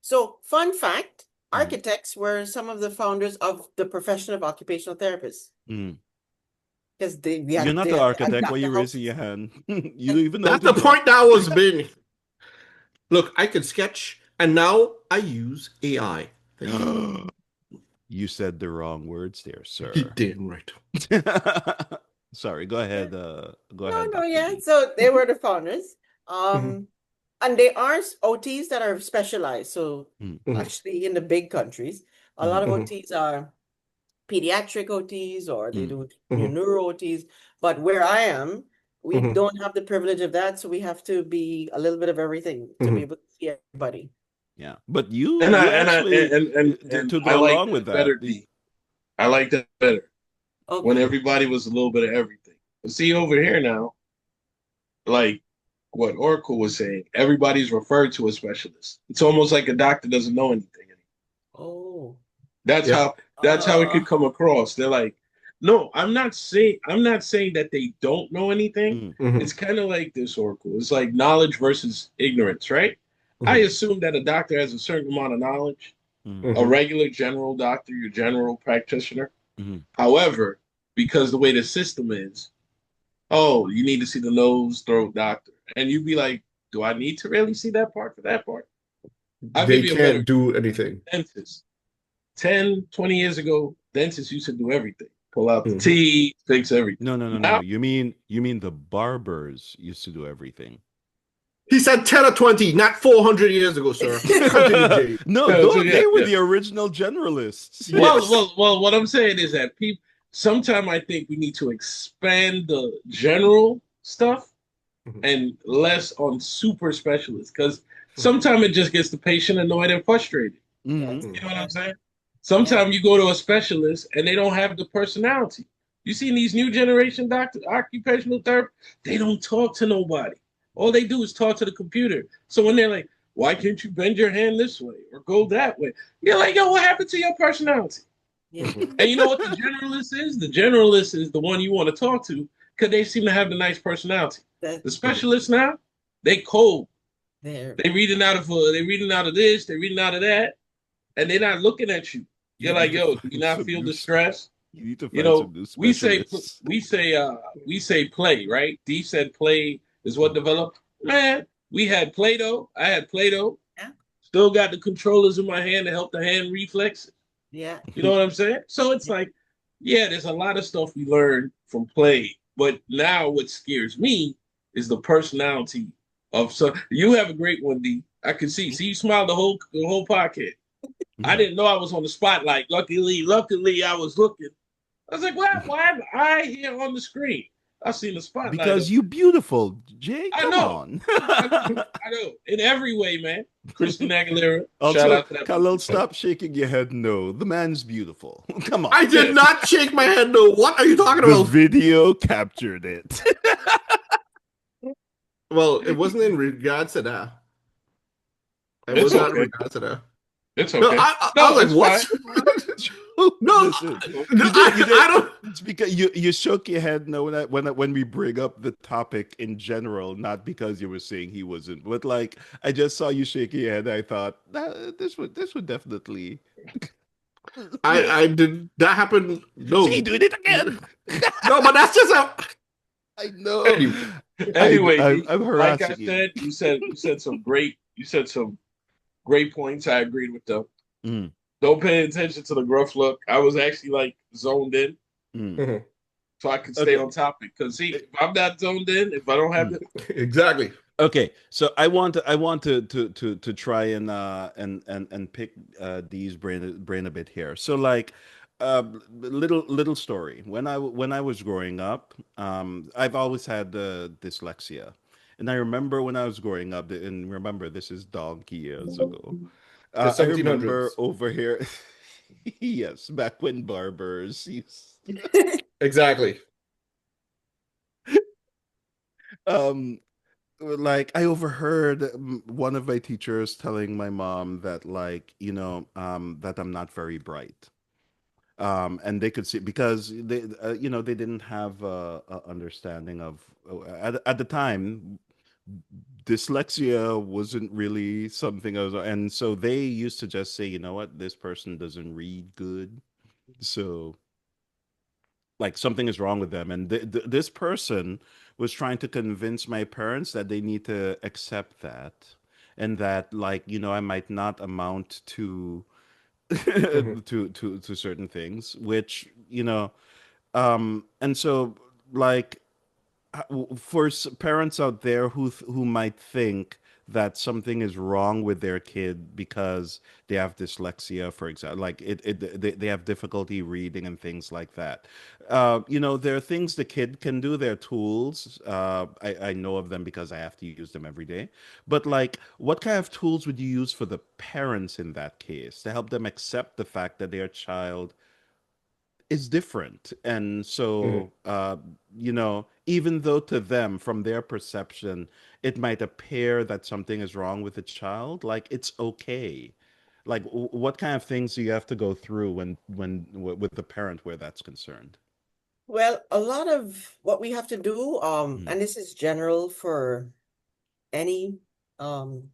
So, fun fact, architects were some of the founders of the profession of occupational therapists. Because you're not the architect. Why are you raising your hand? You don't even know. That's the point that was being. Look, I can sketch, and now I use AI. You said the wrong words there, sir. You damn right. Sorry, go ahead. Go ahead. No, so they were the founders. And they are OTs that are specialized. So actually in the big countries, a lot of OTs are pediatric OTs or they do neuro OTs. But where I am, we don't have the privilege of that. So we have to be a little bit of everything to be able to see everybody. Yeah. But you and to go along with that. Better, I like that better. Okay. When everybody was a little bit of everything. But see over here now, like what Oracle was saying, everybody's referred to a specialist. It's almost like a doctor doesn't know anything anymore. That's how it could come across. They're like, no, I'm not saying that they don't know anything. It's kind of like this, Oracle. It's like knowledge versus ignorance, right? I assume that a doctor has a certain amount of knowledge. A regular general doctor, your general practitioner. However, because the way the system is, you need to see the nose, throat doctor. And you'd be like, do I need to really see that part for that part? They can't do anything. Dentist. 10, 20 years ago, dentists used to do everything. Pull out the teeth, fix everything. No. You mean the barbers used to do everything. He said 10 or 20, not 400 years ago, sir. They were the original generalists. Well, what I'm saying is that sometimes I think we need to expand the general stuff and less on super specialists, because sometimes it just gets the patient annoyed and frustrated. You know what I'm saying? Sometimes you go to a specialist and they don't have the personality. You see these new generation doctors, occupational therapists, they don't talk to nobody. All they do is talk to the computer. So when they're like, why can't you bend your hand this way or go that way? You're like, yo, what happened to your personality? And you know what the generalist is? The generalist is the one you want to talk to because they seem to have the nice personality. The specialists now, they cold. They reading out of this, they reading out of that, and they're not looking at you. You're like, yo, do you not feel the stress? You need to You find some know, new we say specialists. we say play, right? D said play is what developed. Man, we had Play-Doh. I had Play-Doh. Yeah. Still got the controllers in my hand to help the hand reflexes. Yeah. You know what I'm saying? So it's like, yeah, there's a lot of stuff we learn from play. But now what scares me is the personality of so you have a great one, D. I can see. See, you smiled the whole podcast. I didn't know I was on the spotlight. Luckily, I was looking. I was like, why am I here on the screen? I seen the spotlight. Because you beautiful, Jay. I Come know. on. I know. In every way, man. Christina Aguilera. Shout Also, out to that. Khalil, stop shaking your head. No, the man's beautiful. Come on. I did not shake my head. No, what are you talking The about? video captured it. Well, it wasn't in regards to that. It It's was not in okay. regards to that. It's No, okay. I was like, what? No, Listen, no, you did- I don't. It's because you shook your head no when we bring up the topic in general, not because you were saying he wasn't, but like I just saw you shaking your head. I thought this would definitely. I did that happen. No, See, doing it again. no, but that's just how. I know. Anyway, I'm like I harassing you. said, you said some great points. I agreed with them. Mm. Don't pay attention to the gruff look. I was actually like zoned in, Mm. so I could stay Okay. on topic. Because see, if I'm not zoned in, if I don't have the Exactly. Okay, so I want to try and pick Dee's brain a bit here. So like little story. When I was growing up, I've always had dyslexia, and I remember when I was growing up, and remember this is donkey years ago. The I remember 1700s. over here, yes, back when barbers used. Exactly. Um, like I overheard one of my teachers telling my mom that like that I'm not very bright, and they could see because they they didn't have a understanding of at the time dyslexia wasn't really something I was, and so they used to just say, you know what, this person doesn't read good, so like something is wrong with them, and this person was trying to convince my parents that they need to accept that, and that like I might not amount to Mhm. to certain things, which and so like for parents out there who might think that something is wrong with their kid because they have dyslexia, for example, like they have difficulty reading and things like that. There are things the kid can do. There are tools. I know of them because I have to use them every day. But like, what kind of tools would you use for the parents in that case to help them accept the fact that their child is different, and Mhm. so even though to them from their perception it might appear that something is wrong with the child, like it's okay, like what kind of things do you have to go through with the parent where that's concerned? Well, a lot of what we have to do, Mm, and this is general for any um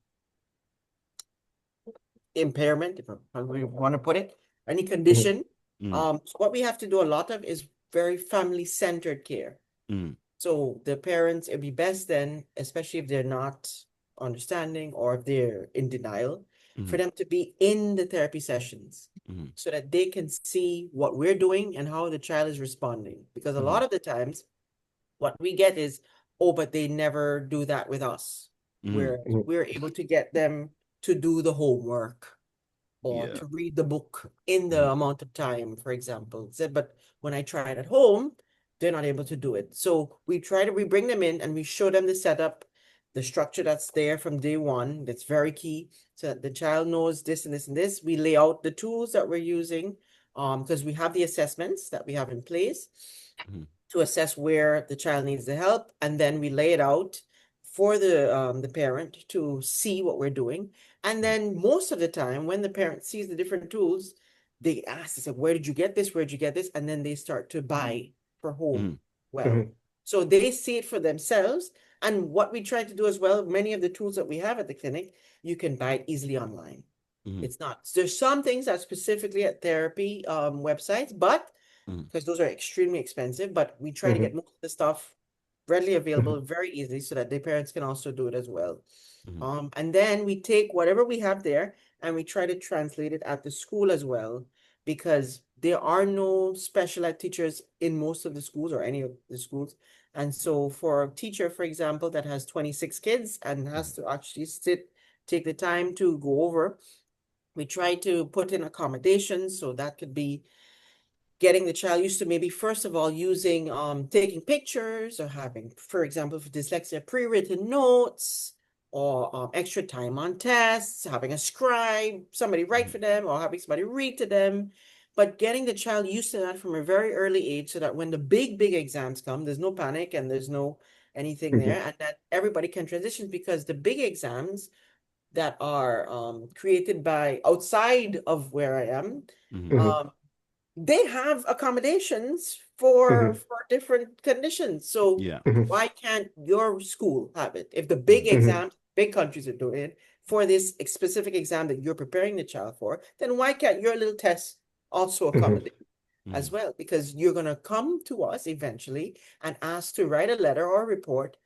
impairment, if we want to put it, any Mhm. condition. mm, So what we have to do a lot of is very family-centered care. mm, So the parents, it'd be best then, especially if they're not understanding or if they're in denial, for mm, them to be in the therapy sessions mm, so that they can see what we're doing and how the child is responding. Because a mm, lot of the times, what we get is, oh, but they never do that with us. mm. Where Mhm. we're able to get them to do the homework or Yeah. to read the book in the Mm, amount of time, for example. Said, but when I try it at home, they're not able to do it. So we bring them in and we show them the setup, the structure that's there from day one. That's very key. So that the child knows this and this and this. We lay out the tools that we're using, because we have the assessments that we have in place mm, to assess where the child needs the help, and then we lay it out for the parent to see what we're doing. And then most of the time, when the parent sees the different tools, they ask, they say, where did you get this? Where did you get this? And then they start to buy for home. mm, Well, Mhm. so they see it for themselves. And what we try to do as well, many of the tools that we have at the clinic, you can buy it easily online. Mhm. It's not. There's some things that specifically at therapy websites, but Mhm. because those are extremely expensive, but we try to get Mhm. most of the stuff readily available Mhm. very easily so that the parents can also do it as well. Mhm. And then we take whatever we have there and we try to translate it at the school as well, because there are no special ed teachers in most of the schools or any of the schools. And so for a teacher, for example, that has 26 kids and has Mhm. to actually take the time to go over, we try to put in accommodations. So that could be getting the child used to maybe first of all using taking pictures or having, for example, for dyslexia, pre-written notes or extra time on tests, having a scribe, somebody write Mhm. for them or having somebody read to them. But getting the child used to that from a very early age so that when the big exams come, there's no panic and there's no anything Mhm. there, and that everybody can transition, because the big exams that are created by outside of where I am, Mhm. Mhm. um, they have accommodations Mhm. for different conditions. So Yeah. Mhm. why can't your school have it? If the big Mhm. Mhm. exams, big countries are doing it for this specific exam that you're preparing the child for, then why can't your little test also Mhm. accommodate as Mhm. well? Because you're going to come to us eventually and ask to write a letter or a report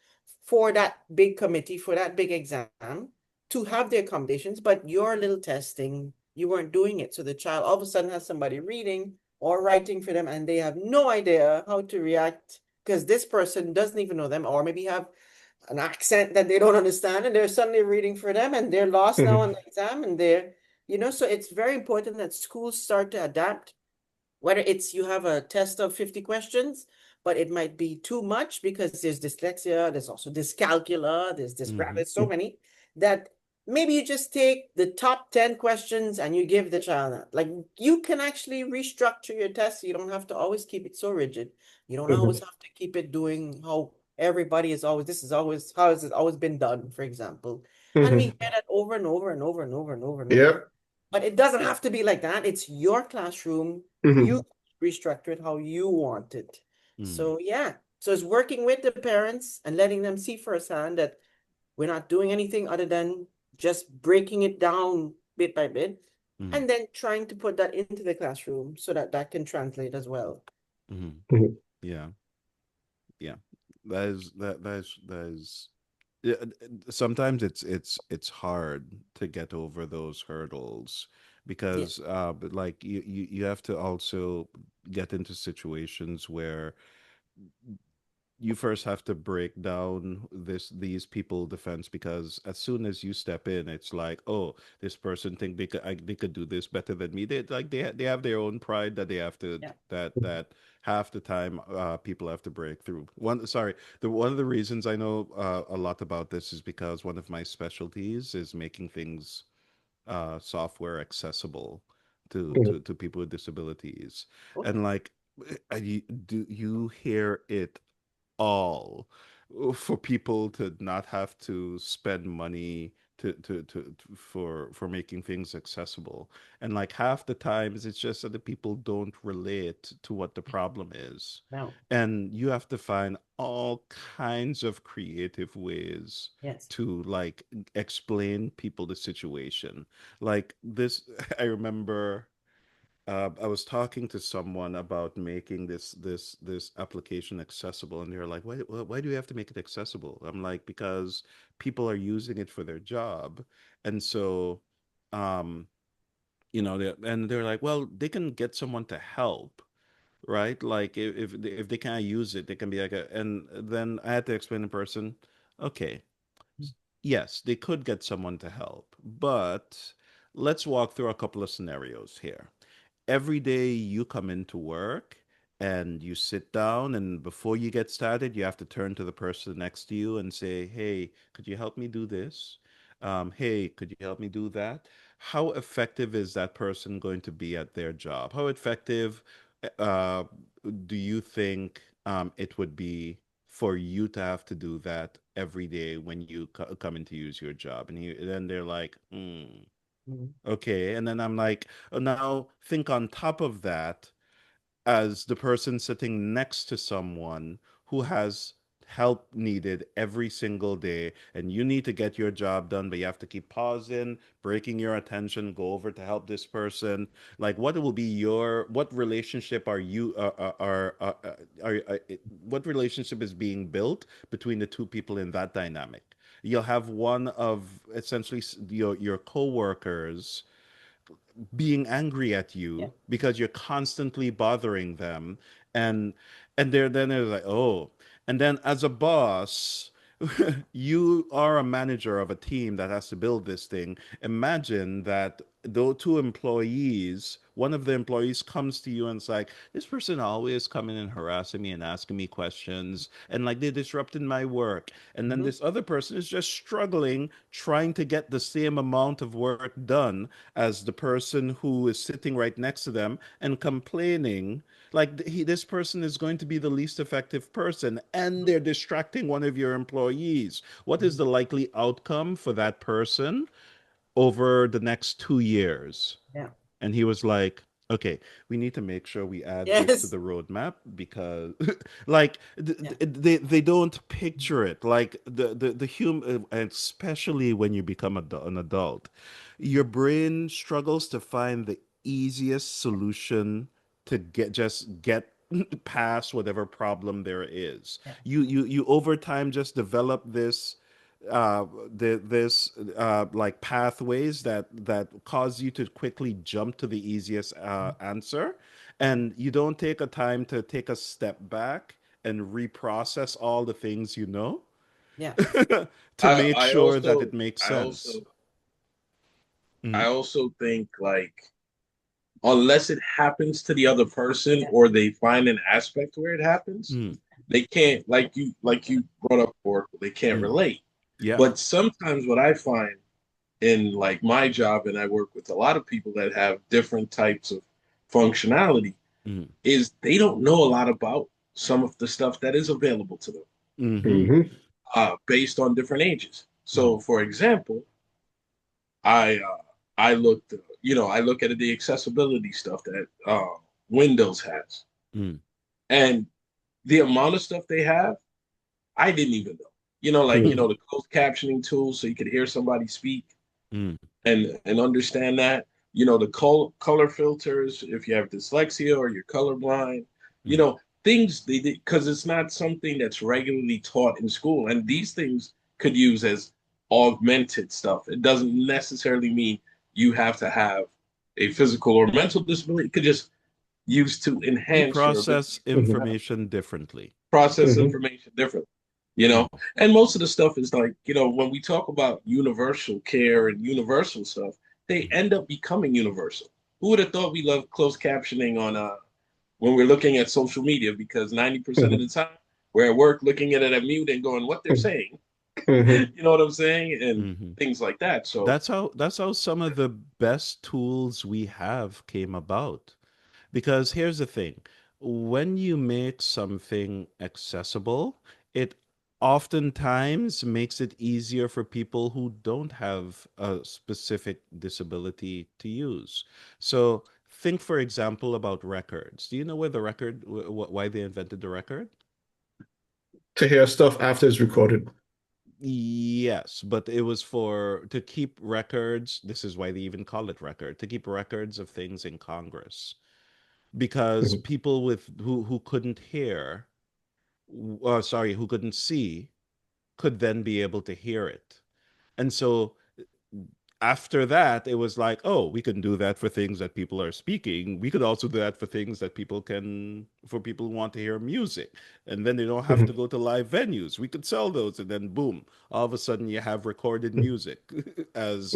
for that big committee, for that big exam to have the accommodations, but your little testing, you weren't doing it. So the child all of a sudden has somebody reading or writing for them and they have no idea how to react because this person doesn't even know them, or maybe have an accent that they don't understand and they're suddenly reading for them and they're lost now on Mhm. the exam and they're, so it's very important that schools start to adapt, whether it's you have a test of 50 questions, but it might be too much because there's dyslexia, there's also dyscalculia, there's dyspraxia, Mhm. there's so many that maybe you just take the top 10 questions and you give the child that. Like, you can actually restructure your test. You don't have to always keep it so rigid. You don't always Mhm. have to keep it doing how everybody is always, this is always, how has it always been done, for example. And we Mhm. hear that over and over and over and over and over and over. Yep. But it doesn't have to be like that. It's your classroom. You Mhm. restructure it how you want it. Mhm. So yeah. So it's working with the parents and letting them see firsthand that we're not doing anything other than just breaking it down bit by bit, Mhm. and then trying to put that into the classroom so that that can translate as well. Mhm. Mhm. Yeah. Yeah. That is yeah, sometimes it's hard to get over those hurdles Yeah. because but like you have to also get into situations where you first have to break down these people defense, because as soon as you step in it's like, oh, this person think they could do this better than me. They have their own pride that they have to Yeah. that half the time people have to break through. One of the reasons I know a lot about this is because one of my specialties is making things software accessible Mhm. to people with disabilities. Okay. And like do you hear it all for people to not have to spend money for making things accessible, and like half the times it's just that the people don't relate to what the problem is, Now. and you have to find all kinds of creative ways Yes. to like explain people the situation. Like this I remember I was talking to someone about making this application accessible, and they're like, "Why do you have to make it accessible?" I'm like, "Because people are using it for their job, and so, um, and they're like, well, they can get someone to help, right? Like if they can't use it, they can be like a." And then I had to explain in person, okay, yes, they could get someone to help, but let's walk through a couple of scenarios here. Every day you come into work and you sit down, and before you get started you have to turn to the person next to you and say, hey, could you help me do this? Hey, could you help me do that? How effective is that person going to be at their job? How effective uh, do you think it would be for you to have to do that every day when you come in to use your job? And then they're like, Mhm. okay. And then I'm like, oh, now think on top of that as the person sitting next to someone who has help needed every single day, and you need to get your job done, but you have to keep pausing, breaking your attention, go over to help this person. Like, what will be your what relationship are you what relationship is being built between the two people in that dynamic? You'll have one of essentially your coworkers being angry at Yeah. you because you're constantly bothering them, and they're like, oh. And then as a boss, you are a manager of a team that has to build this thing. Imagine that those two employees, one of the employees comes to you and it's like, this person always coming and harassing me and asking me questions, and like they disrupted my work. And then Mhm. this other person is just struggling, trying to get the same amount of work done as the person who is sitting right next to them and complaining like this person is going to be the least effective person, and they're distracting one of your employees. What is Mhm. the likely outcome for that person over the next 2 years? Yeah. And he was like, okay, we need to make sure we add this to Yes. the roadmap because like Yeah. they don't picture it like the human, especially when you become an adult, your brain struggles to find the easiest solution to get past whatever problem there is. Yeah. You over time just develop this like pathways that cause you to quickly jump to the easiest answer, and you don't take a time to take a step back and reprocess all the things you know Yeah. to make I sure that also it makes I also sense. I Mhm. also think like unless it happens to the other person Yeah. or they find an aspect where it happens, Mm, they can't like you brought up Oracle, they can't mm. relate. Yeah. But sometimes what I find in like my job, and I work with a lot of people that have different types of functionality, Mm. is they don't know a lot about some of the stuff that is available to them Mm-hmm. Mm-hmm. based on different ages. So, Mm. for example, I looked, I look at the accessibility stuff that Windows has, Mm. and the amount of stuff they have, I didn't even know. The closed captioning tool, so you could hear somebody speak Mm. and understand that. The color filters, if you have dyslexia or you're colorblind, Mm. things they did because it's not something that's regularly taught in school. And these things could use as augmented stuff. It doesn't necessarily mean you have to have a physical or mental disability. It could just use to You enhance your process ability to information differently. process Mm-hmm. information differently. You know, Mm. and most of the stuff is like, when we talk about universal care and universal stuff, they Mm. end up becoming universal. Who would have thought we love closed captioning on when we're looking at social media? Because 90% of the time we're at work looking at it at mute and going, what they're saying. Mm-hmm. You know what I'm saying? And Mm-hmm. things like that. So That's how some of the best tools we have came about. Because here's the thing, when you make something accessible, it oftentimes makes it easier for people who don't have a specific disability to use. So think, for example, about records. Do you know where the record, why they invented the record? To hear stuff after it's recorded. Yes, but it was for to keep records. This is why they even call it record, to keep records of things in Congress. Because Mm-hmm. people who couldn't hear, sorry, who couldn't see, could then be able to hear it. And so after that, it was like, oh, we can do that for things that people are speaking. We could also do that for things that for people who want to hear music. And then they don't have to Mm-hmm. go to live venues. We could sell those, and then boom, all of a sudden you have recorded music Mm-hmm. as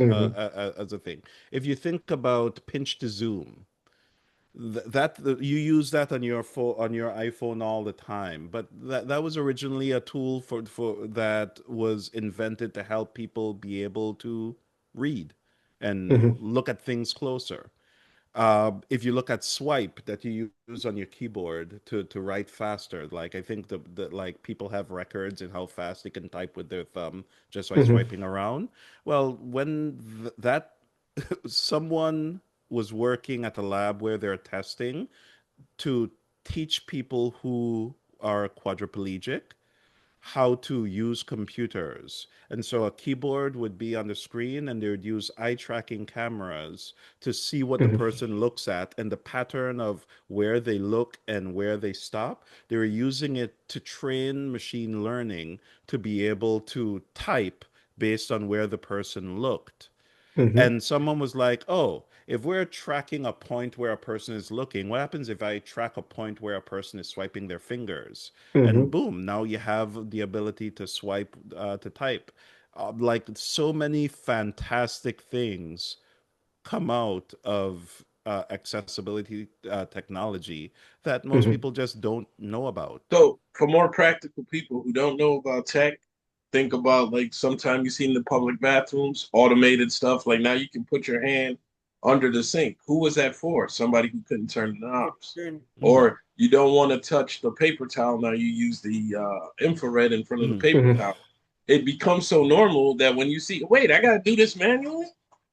a thing. If you think about pinch to zoom, you use that on your phone, on your iPhone all the time, but that was originally a tool for that was invented to help people be able to read and Mm-hmm. look at things closer. If you look at swipe that you use on your keyboard to write faster, like I think the like people have records in how fast they can type with their thumb just by Mm-hmm. swiping around. Well, when that someone was working at a lab where they're testing to teach people who are quadriplegic how to use computers. And so a keyboard would be on the screen, and they would use eye tracking cameras to see what the Mhm. person looks at and the pattern of where they look and where they stop. They were using it to train machine learning to be able to type based on where the person looked. Mhm. And someone was like, oh, if we're tracking a point where a person is looking, what happens if I track a point where a person is swiping their fingers? And Mhm. boom, now you have the ability to swipe to type. Like so many fantastic things come out of accessibility technology that most Mhm. people just don't know about. So for more practical people who don't know about tech, think about like sometime you see in the public bathrooms, automated stuff. Like now you can put your hand under the sink. Who was that for? Somebody who couldn't turn the knobs. Mm, Or you don't want to touch the paper towel. Now you use the infrared in front of the mm, paper Mhm. towel. It becomes so normal that when you see, wait, I got to do this manually.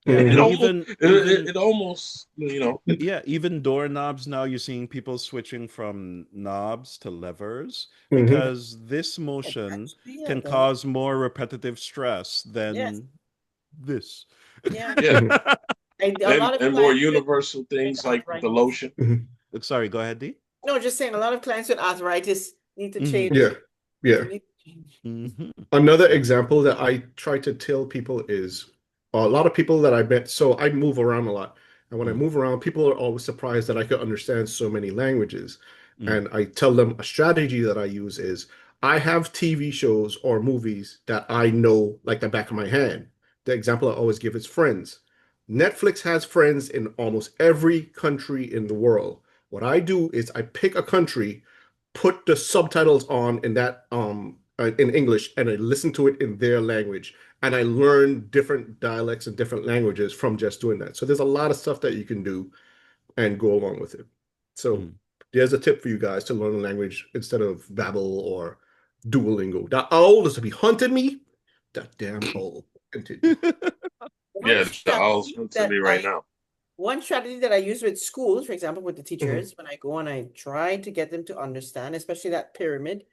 yeah, It and Mhm. almost, even it, even it almost, you know, yeah, even doorknobs now you're seeing people switching from knobs to levers Mhm. because this motion Yeah, can the cause more repetitive stress yes, than this. yeah. yeah, Mhm. A lot of and more clients with universal things like with the arthritis. lotion. Mhm. Sorry, go ahead, D. No, just saying a lot of clients with arthritis need to Mm-hmm. change. Yeah. Yeah. Need to change. Mm-hmm. Another example that I try to tell people is a lot of people that I met. So I move around a lot. And when I move around, people are always surprised that I can understand so many languages. Mm-hmm. And I tell them a strategy that I use is I have TV shows or movies that I know like the back of my hand. The example I always give is Friends. Netflix has Friends in almost every country in the world. What I do is I pick a country, put the subtitles on in that in English, and I listen to it in their language, and I learn different dialects and different languages from just doing that. So there's a lot of stuff that you can do and go along with it. So Mm-hmm. there's a tip for you guys to learn a language instead of Babel or Duolingo. That owl is to be hunting me. That damn owl. Continue. One Yeah, the owl's strategy hunting that me right now. one strategy that I use with schools, for example, with the Mhm. teachers, when I go and I try to get them to understand, especially that pyramid,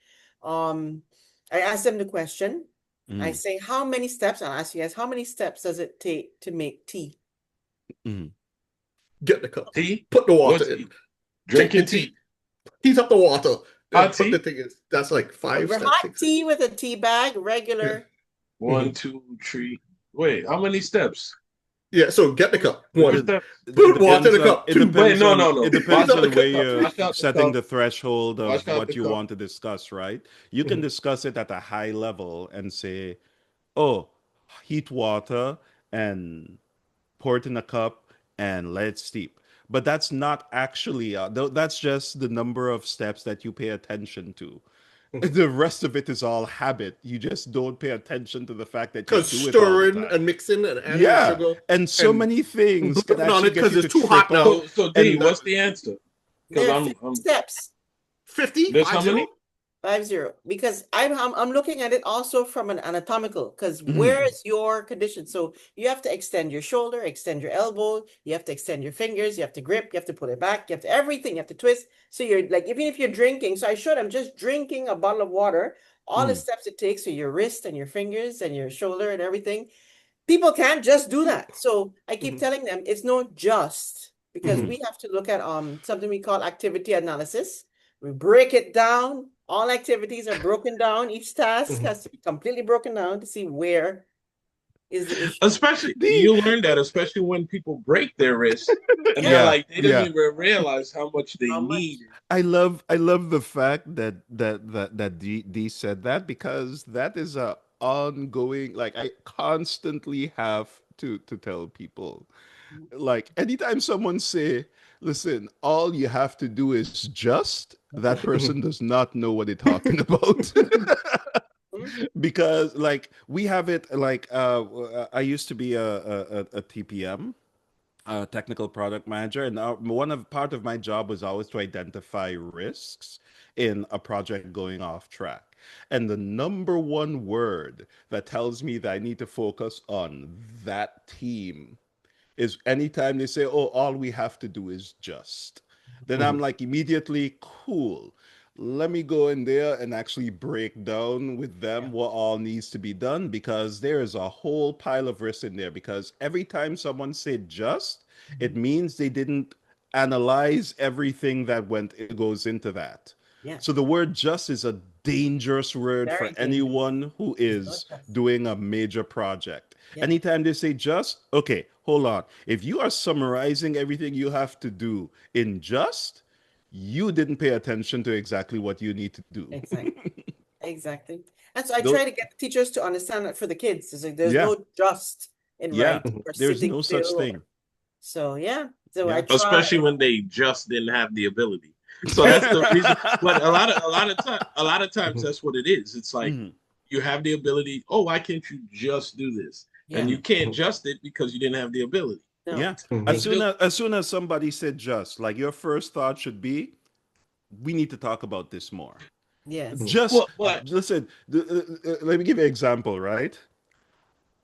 um, I ask them the question. I Mm-hmm. say, how many steps? I'll ask you guys, how many steps does it take to make tea? Mm-hmm. Get the cup. Tea? Put the water What's in. Take the drinking tea? tea. Heat up the water. Hot And put the tea? thing in. That's like five For steps, hot 6 steps. tea with a tea bag, Yeah. regular. One, Mhm. two, three. Wait, how many steps? Yeah. So get the cup. Four One. It, steps. it Put water in depends the on cup. Two. Wait, no, no, it no. Heat depends up Wash, the on where cup. you're wash out the setting cup. the threshold Wash of out the what you cup. want to discuss, right? You can Mhm. discuss it at a high level and say, oh, heat water and pour it in a cup and let it steep. But that's not actually, that's just the number of steps that you pay attention to. Mhm. The rest of it is all habit. You just don't pay attention to the fact that you Because do it all the stirring time. and mixing and adding the Yeah. sugar And so and many things can blowing on actually it get because you it's to too hot now. triple. So D, And what's the answer? Because There are 50 I'm steps. 50, there's how 50? many? 50, because I'm looking at it also from an anatomical, because Mhm. where is your condition? So you have to extend your shoulder, extend your elbow, you have to extend your fingers, you have to grip, you have to put it back, you have to everything, you have to twist. So you're like, even if you're drinking, so I showed I'm just drinking a bottle of water, all the Mhm. steps it takes, so your wrist and your fingers and your shoulder and everything. People can't just do that. So I keep Mhm. telling them it's not just because Mhm. we have to look at something we call activity analysis. We break it down. All activities are broken down. Each task Mhm. has to be completely broken down to see where is the issue. Especially The you learn that, especially when people break their wrist and they're Yeah. yeah, like they didn't yeah. even realize how much they How much? needed. I love the fact that D said that because that is a ongoing, like I constantly have to tell people. Like anytime someone say, listen, all you have to do is just, that person Mhm. does not know what they're talking about. Mhm. Because like we have it like I used to be a TPM, technical product manager, and one of part of my job was always to identify risks in a project going off track. And the number one word that tells me that I need to focus on that team is anytime they say, oh, all we have to do is just. Then I'm Mhm. like, immediately, cool. let me go in there and actually break down with them what all needs to be done, because there is a whole pile of risks in there. Because every time someone said just, it means they didn't analyze everything that goes into that. Yeah. So the word just is a dangerous word for Very dangerous. anyone who It's not is just. doing a major project. Yeah. Anytime they say just, okay, hold on. If you are summarizing everything you have to do in just, you didn't pay attention to exactly what you need to do. Exactly. Exactly. And so I Though, try to get the teachers to understand that for the kids. It's like there's yeah, no just in yeah, writing or there's sitting no such still. thing. So yeah. So I Yeah. try. Especially when they just didn't have the ability. So that's the reason. But a lot of times that's what it is. It's like Mhm. you have the ability. Oh, why can't you just do this? And Yeah. you can't just it because you didn't have the ability. No. Yeah. They do. As soon as somebody said just, like your first thought should be, we need to talk about this more. Yes. Just Well, but listen, let me give you an example, right?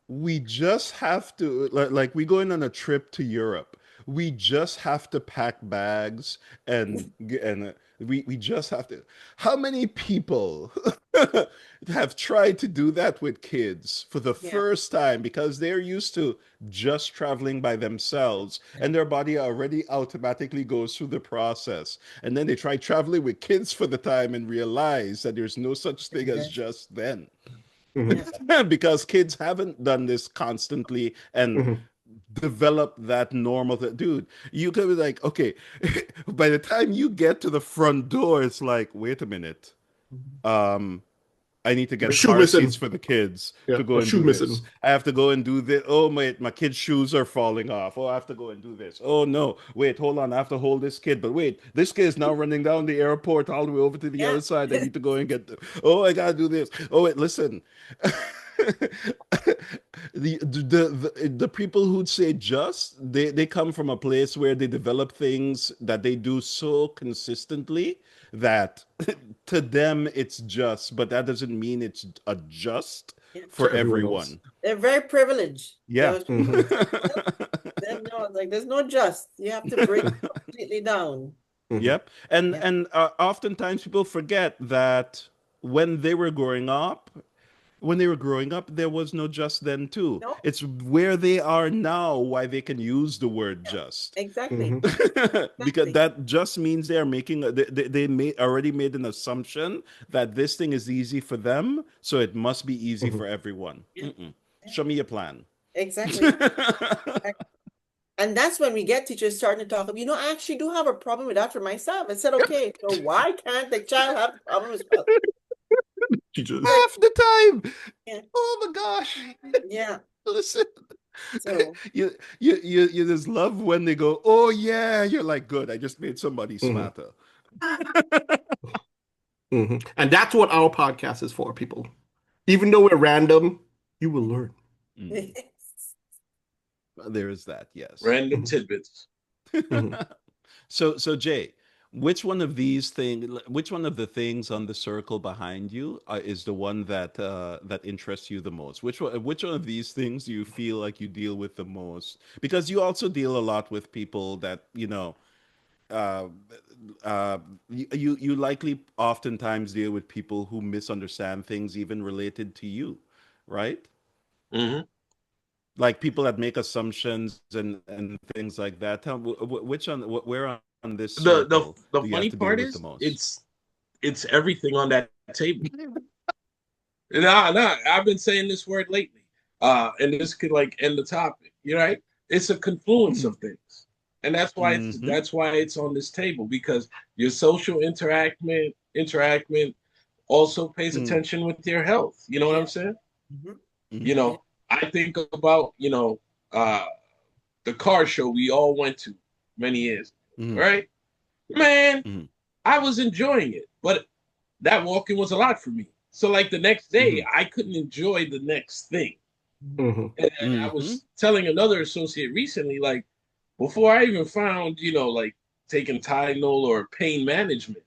We just have to, like we going on a trip to Europe. We just have to pack bags and we just have to. How many people have tried to do that with kids for the Yeah. first time because they're used to just traveling by themselves and their body already automatically goes through the process, and then they try traveling with kids for the time and realize that there's no such thing as Yes. just then. Yeah. Because kids haven't done this constantly and develop that normal dude, you could be like, okay, by the time you get to the front door, it's like, wait a minute, um I need to A get shoe car seats missing. for the kids Yeah, to go a and shoe do this. missing. I have to go and do this. Oh, my kid's shoes are falling off. Oh, I have to go and do this. Oh, no. Wait, hold on. I have to hold this kid. But wait, this kid is now running down the airport all the way over to the Yeah. other side. I need to go and get them. Oh, I got to do this. Oh, wait, listen. The people who'd say just, they come from a place where they develop things that they do so consistently that to them it's just, but that doesn't mean it's a just Yeah. for For everyone else. everyone. They're very privileged. Yeah. Those people, them no, like there's no just. You have to break it completely down. Yep. Yeah. And oftentimes people forget that when they were growing up, there was no just then too. No. It's where they are now why they can use the word Yeah. just. Exactly. Because Exactly. that just means they are making already made an assumption that this thing is easy for them, so it must be easy for everyone. Yeah. Yeah. Show me your plan. Exactly. And that's when we get teachers starting to talk about, I actually do have a problem with that for myself. I said, okay, so why can't the child have the problem as well? Teachers. Like, Half the time. yeah, Oh my gosh. yeah. Listen. So You just love when they go, oh yeah, you're like, good, I just made somebody smarter. And that's what our podcast is for, people. Even though we're random, you will learn. There is that, yes. Random tidbits. So Jay, which one of the things on the circle behind you is the one that interests you the most? Which one of these things do you feel like you deal with the most? Because you also deal a lot with people that, uh, you likely oftentimes deal with people who misunderstand things even related to you, right? Hmm. Like people that make assumptions and things like that. Tell me, where on this circle The do you have funny to deal part with the is most? it's everything on that table. No, I've been saying this word lately. And this could like end the topic. You're right. It's a confluence of things. And Mm-hmm. that's why it's on this table, because your social interaction also pays attention with your health. You know what yeah. I'm saying? Mhm. You Yeah. know, I think about, uh the car show we all went to many years, Mm-hmm. right? Man, Mm-hmm. I was enjoying it, but that walking was a lot for me. So like the next day, I couldn't enjoy the next thing. And I Mm-hmm. was telling another associate recently, like before I even found, like taking Tylenol or pain management,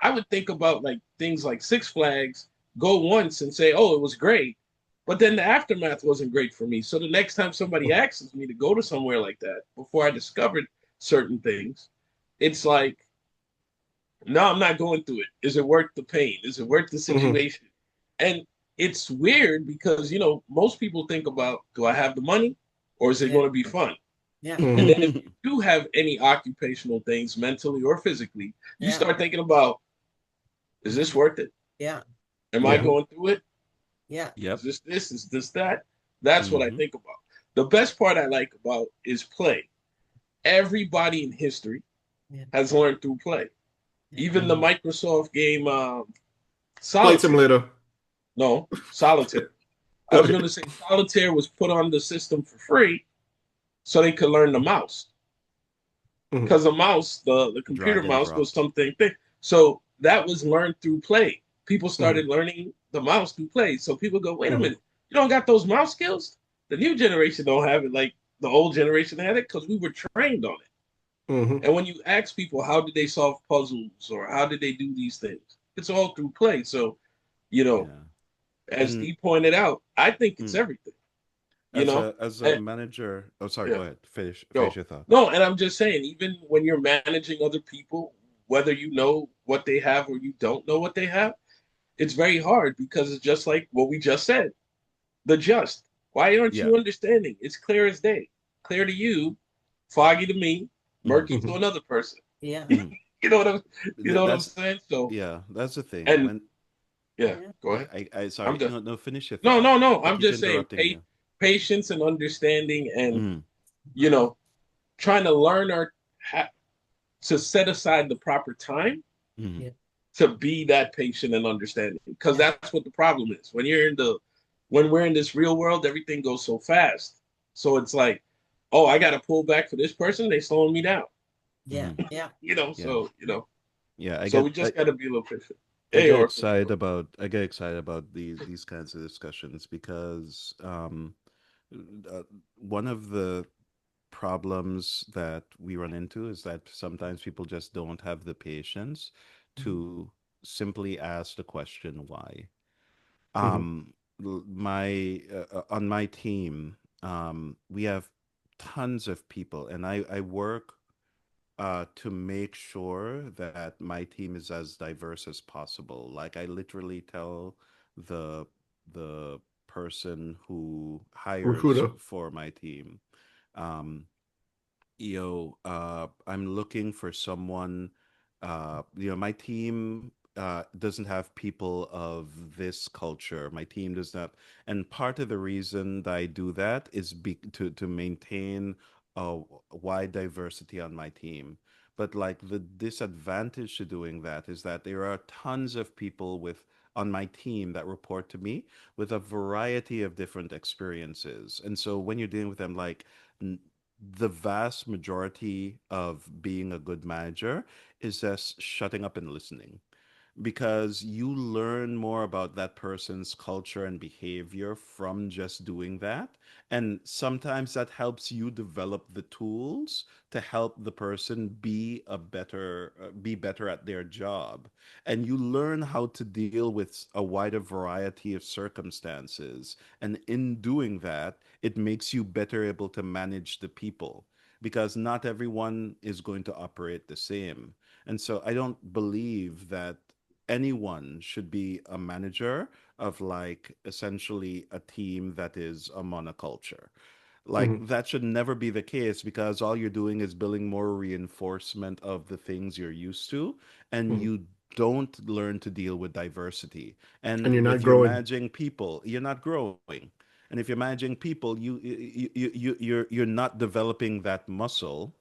I would think about like things like Six Flags, go once and say, oh, it was great. But then the aftermath wasn't great for me. So the next time somebody asks me to go to somewhere like that, before I discovered certain things, it's like, No, I'm not going through it. Is it worth the pain? Is it worth the Hmm. situation? And it's weird because, most people think about, do I have the money or is it Yeah. going to be fun? Yeah. And Hmm. then if you do have any occupational things, mentally or physically, you Yeah. start thinking about, is this worth it? Yeah. Am I Yeah. Hmm. going through it? Yeah. Is Yep. this this? Is this that? That's what I Hmm. think about. The best part I like about is play. Everybody in history Yeah. has learned through play. Yeah. Even the Hmm. Microsoft game Flight Solitaire. Simulator. No, Solitaire. I was going Okay. to say Solitaire was put on the system for free so they could learn the mouse. Hmm. Because the mouse, the computer Drag and mouse was drop. something thing. So that was learned through play. People Hmm. started learning the mouse through play. So people go, wait a Hmm. minute, you don't got those mouse skills? The new generation don't have it like the old generation had it because we were trained on it. Hmm. And when you ask people how did they solve puzzles or how did they do these things, it's all through play. So, you know, Yeah. as And Dee pointed out, I think it's mm, everything, you know? as a And manager, oh sorry, yeah. go ahead. Finish No, your thought. no, and I'm just saying, even when you're managing other people, whether you know what they have or you don't know what they have, it's very hard because it's just like what we just said. The just. Why aren't Yeah. you understanding? It's clear as day. Clear to you, foggy to me, Hmm. murky to another person. Yeah. Hmm. You know what I'm you know what I'm That's saying? So yeah, that's the thing. and When yeah, Yeah. go ahead. I I'm sorry, just no, finish your no, thought. no, no. I I'm keep just saying interrupting you. patience and understanding and Mm, you know, trying to learn to set aside the proper time mm, Yeah. to be that patient and understanding because Yeah. that's what the problem is when we're in this real world everything goes so fast so it's like oh I got to pull back for this person they slowing me down Yeah. mm. Yeah. Yeah. Yeah, so we just got to be a little patient I hey get Orphan, excited about these kinds of discussions because one of the problems that we run into is that sometimes people just don't have the patience Mhm. to simply ask the question why. Hmm. My on my team, we have tons of people, and I work to make sure that my team is as diverse as possible. Like I literally tell the the person who hires Recruiter. for my team, um, I'm looking for someone. My team doesn't have people of this culture. My team does not, and part of the reason that I do that is to maintain a wide diversity on my team. But like the disadvantage to doing that is that there are tons of people with on my team that report to me with a variety of different experiences. And so when you're dealing with them, like the vast majority of being a good manager is just shutting up and listening because you learn more about that person's culture and behavior from just doing that. And sometimes that helps you develop the tools to help the person be better at their job. And you learn how to deal with a wider variety of circumstances. And in doing that, it makes you better able to manage the people because not everyone is going to operate the same. And so I don't believe that anyone should be a manager of like essentially a team that is a monoculture. Like Hmm. that should never be the case because all you're doing is building more reinforcement of the things you're used to and Hmm. you don't learn to deal with diversity. And you're And not with your growing. managing people, you're not growing. And if you're managing people, you're not developing that muscle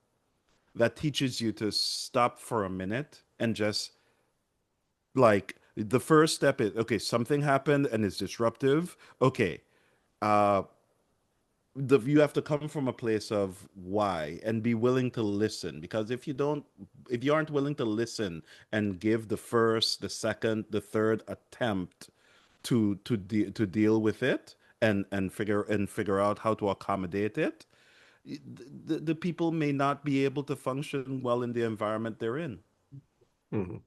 that teaches you to stop for a minute and just like the first step is okay, something happened and it's disruptive. Okay, uh you have to come from a place of why and be willing to listen because if you aren't willing to listen and give the first, the second, the third attempt to deal with it and figure out how to accommodate it, the people may not be able to function well in the environment they're in. Hmm.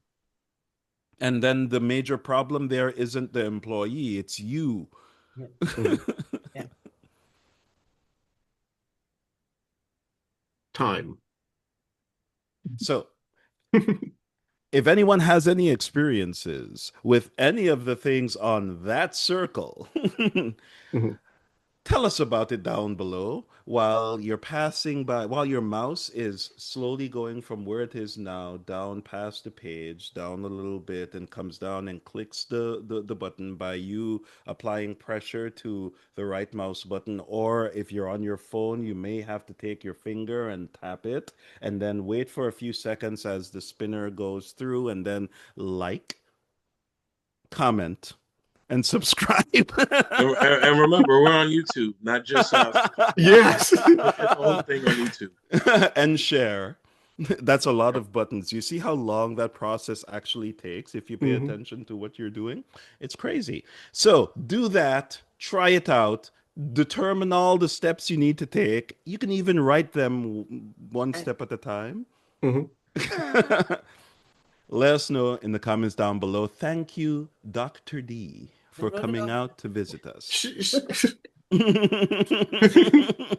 And then the major problem there isn't the employee, it's you. Yeah. Hmm. Yeah. Time. So if anyone has any experiences with any of the things on that circle, Mhm. tell us about it down below while you're passing by, while your mouse is slowly going from where it is now down past the page, down a little bit, and comes down and clicks the button by you applying pressure to the right mouse button. Or if you're on your phone, you may have to take your finger and tap it and then wait for a few seconds as the spinner goes through and then like, comment, and subscribe. And remember, we're on YouTube, not just Yes. Put the whole thing on YouTube. And share. That's a lot of buttons. You see how long that process actually takes if you pay Mhm. attention to what you're doing? It's crazy. So do that, try it out, determine all the steps you need to take. You can even write them one step at a time. Mhm. Let us know in the comments down below. Thank you, Dr. D, for No, no, coming no. out to visit us.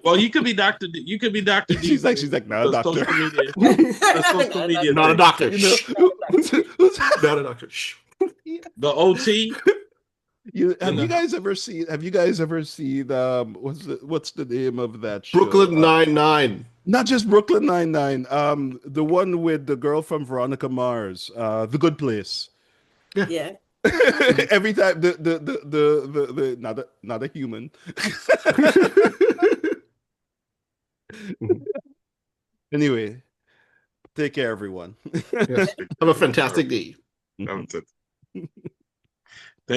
Well, you could be Dr. D. You could be Dr. D. She's like, no, the doctor. social media. The social No, media. Not a thing. doctor. You know, Not a doctor. Shh. The OT. Have you guys ever seen what's the name of that show? Brooklyn Nine-Nine. Not just Brooklyn Nine-Nine. The one with the girl from Veronica Mars, The Good Place. Yeah. Every time the not a human. Anyway, take care, everyone. Yes. Have a fantastic day. That was it.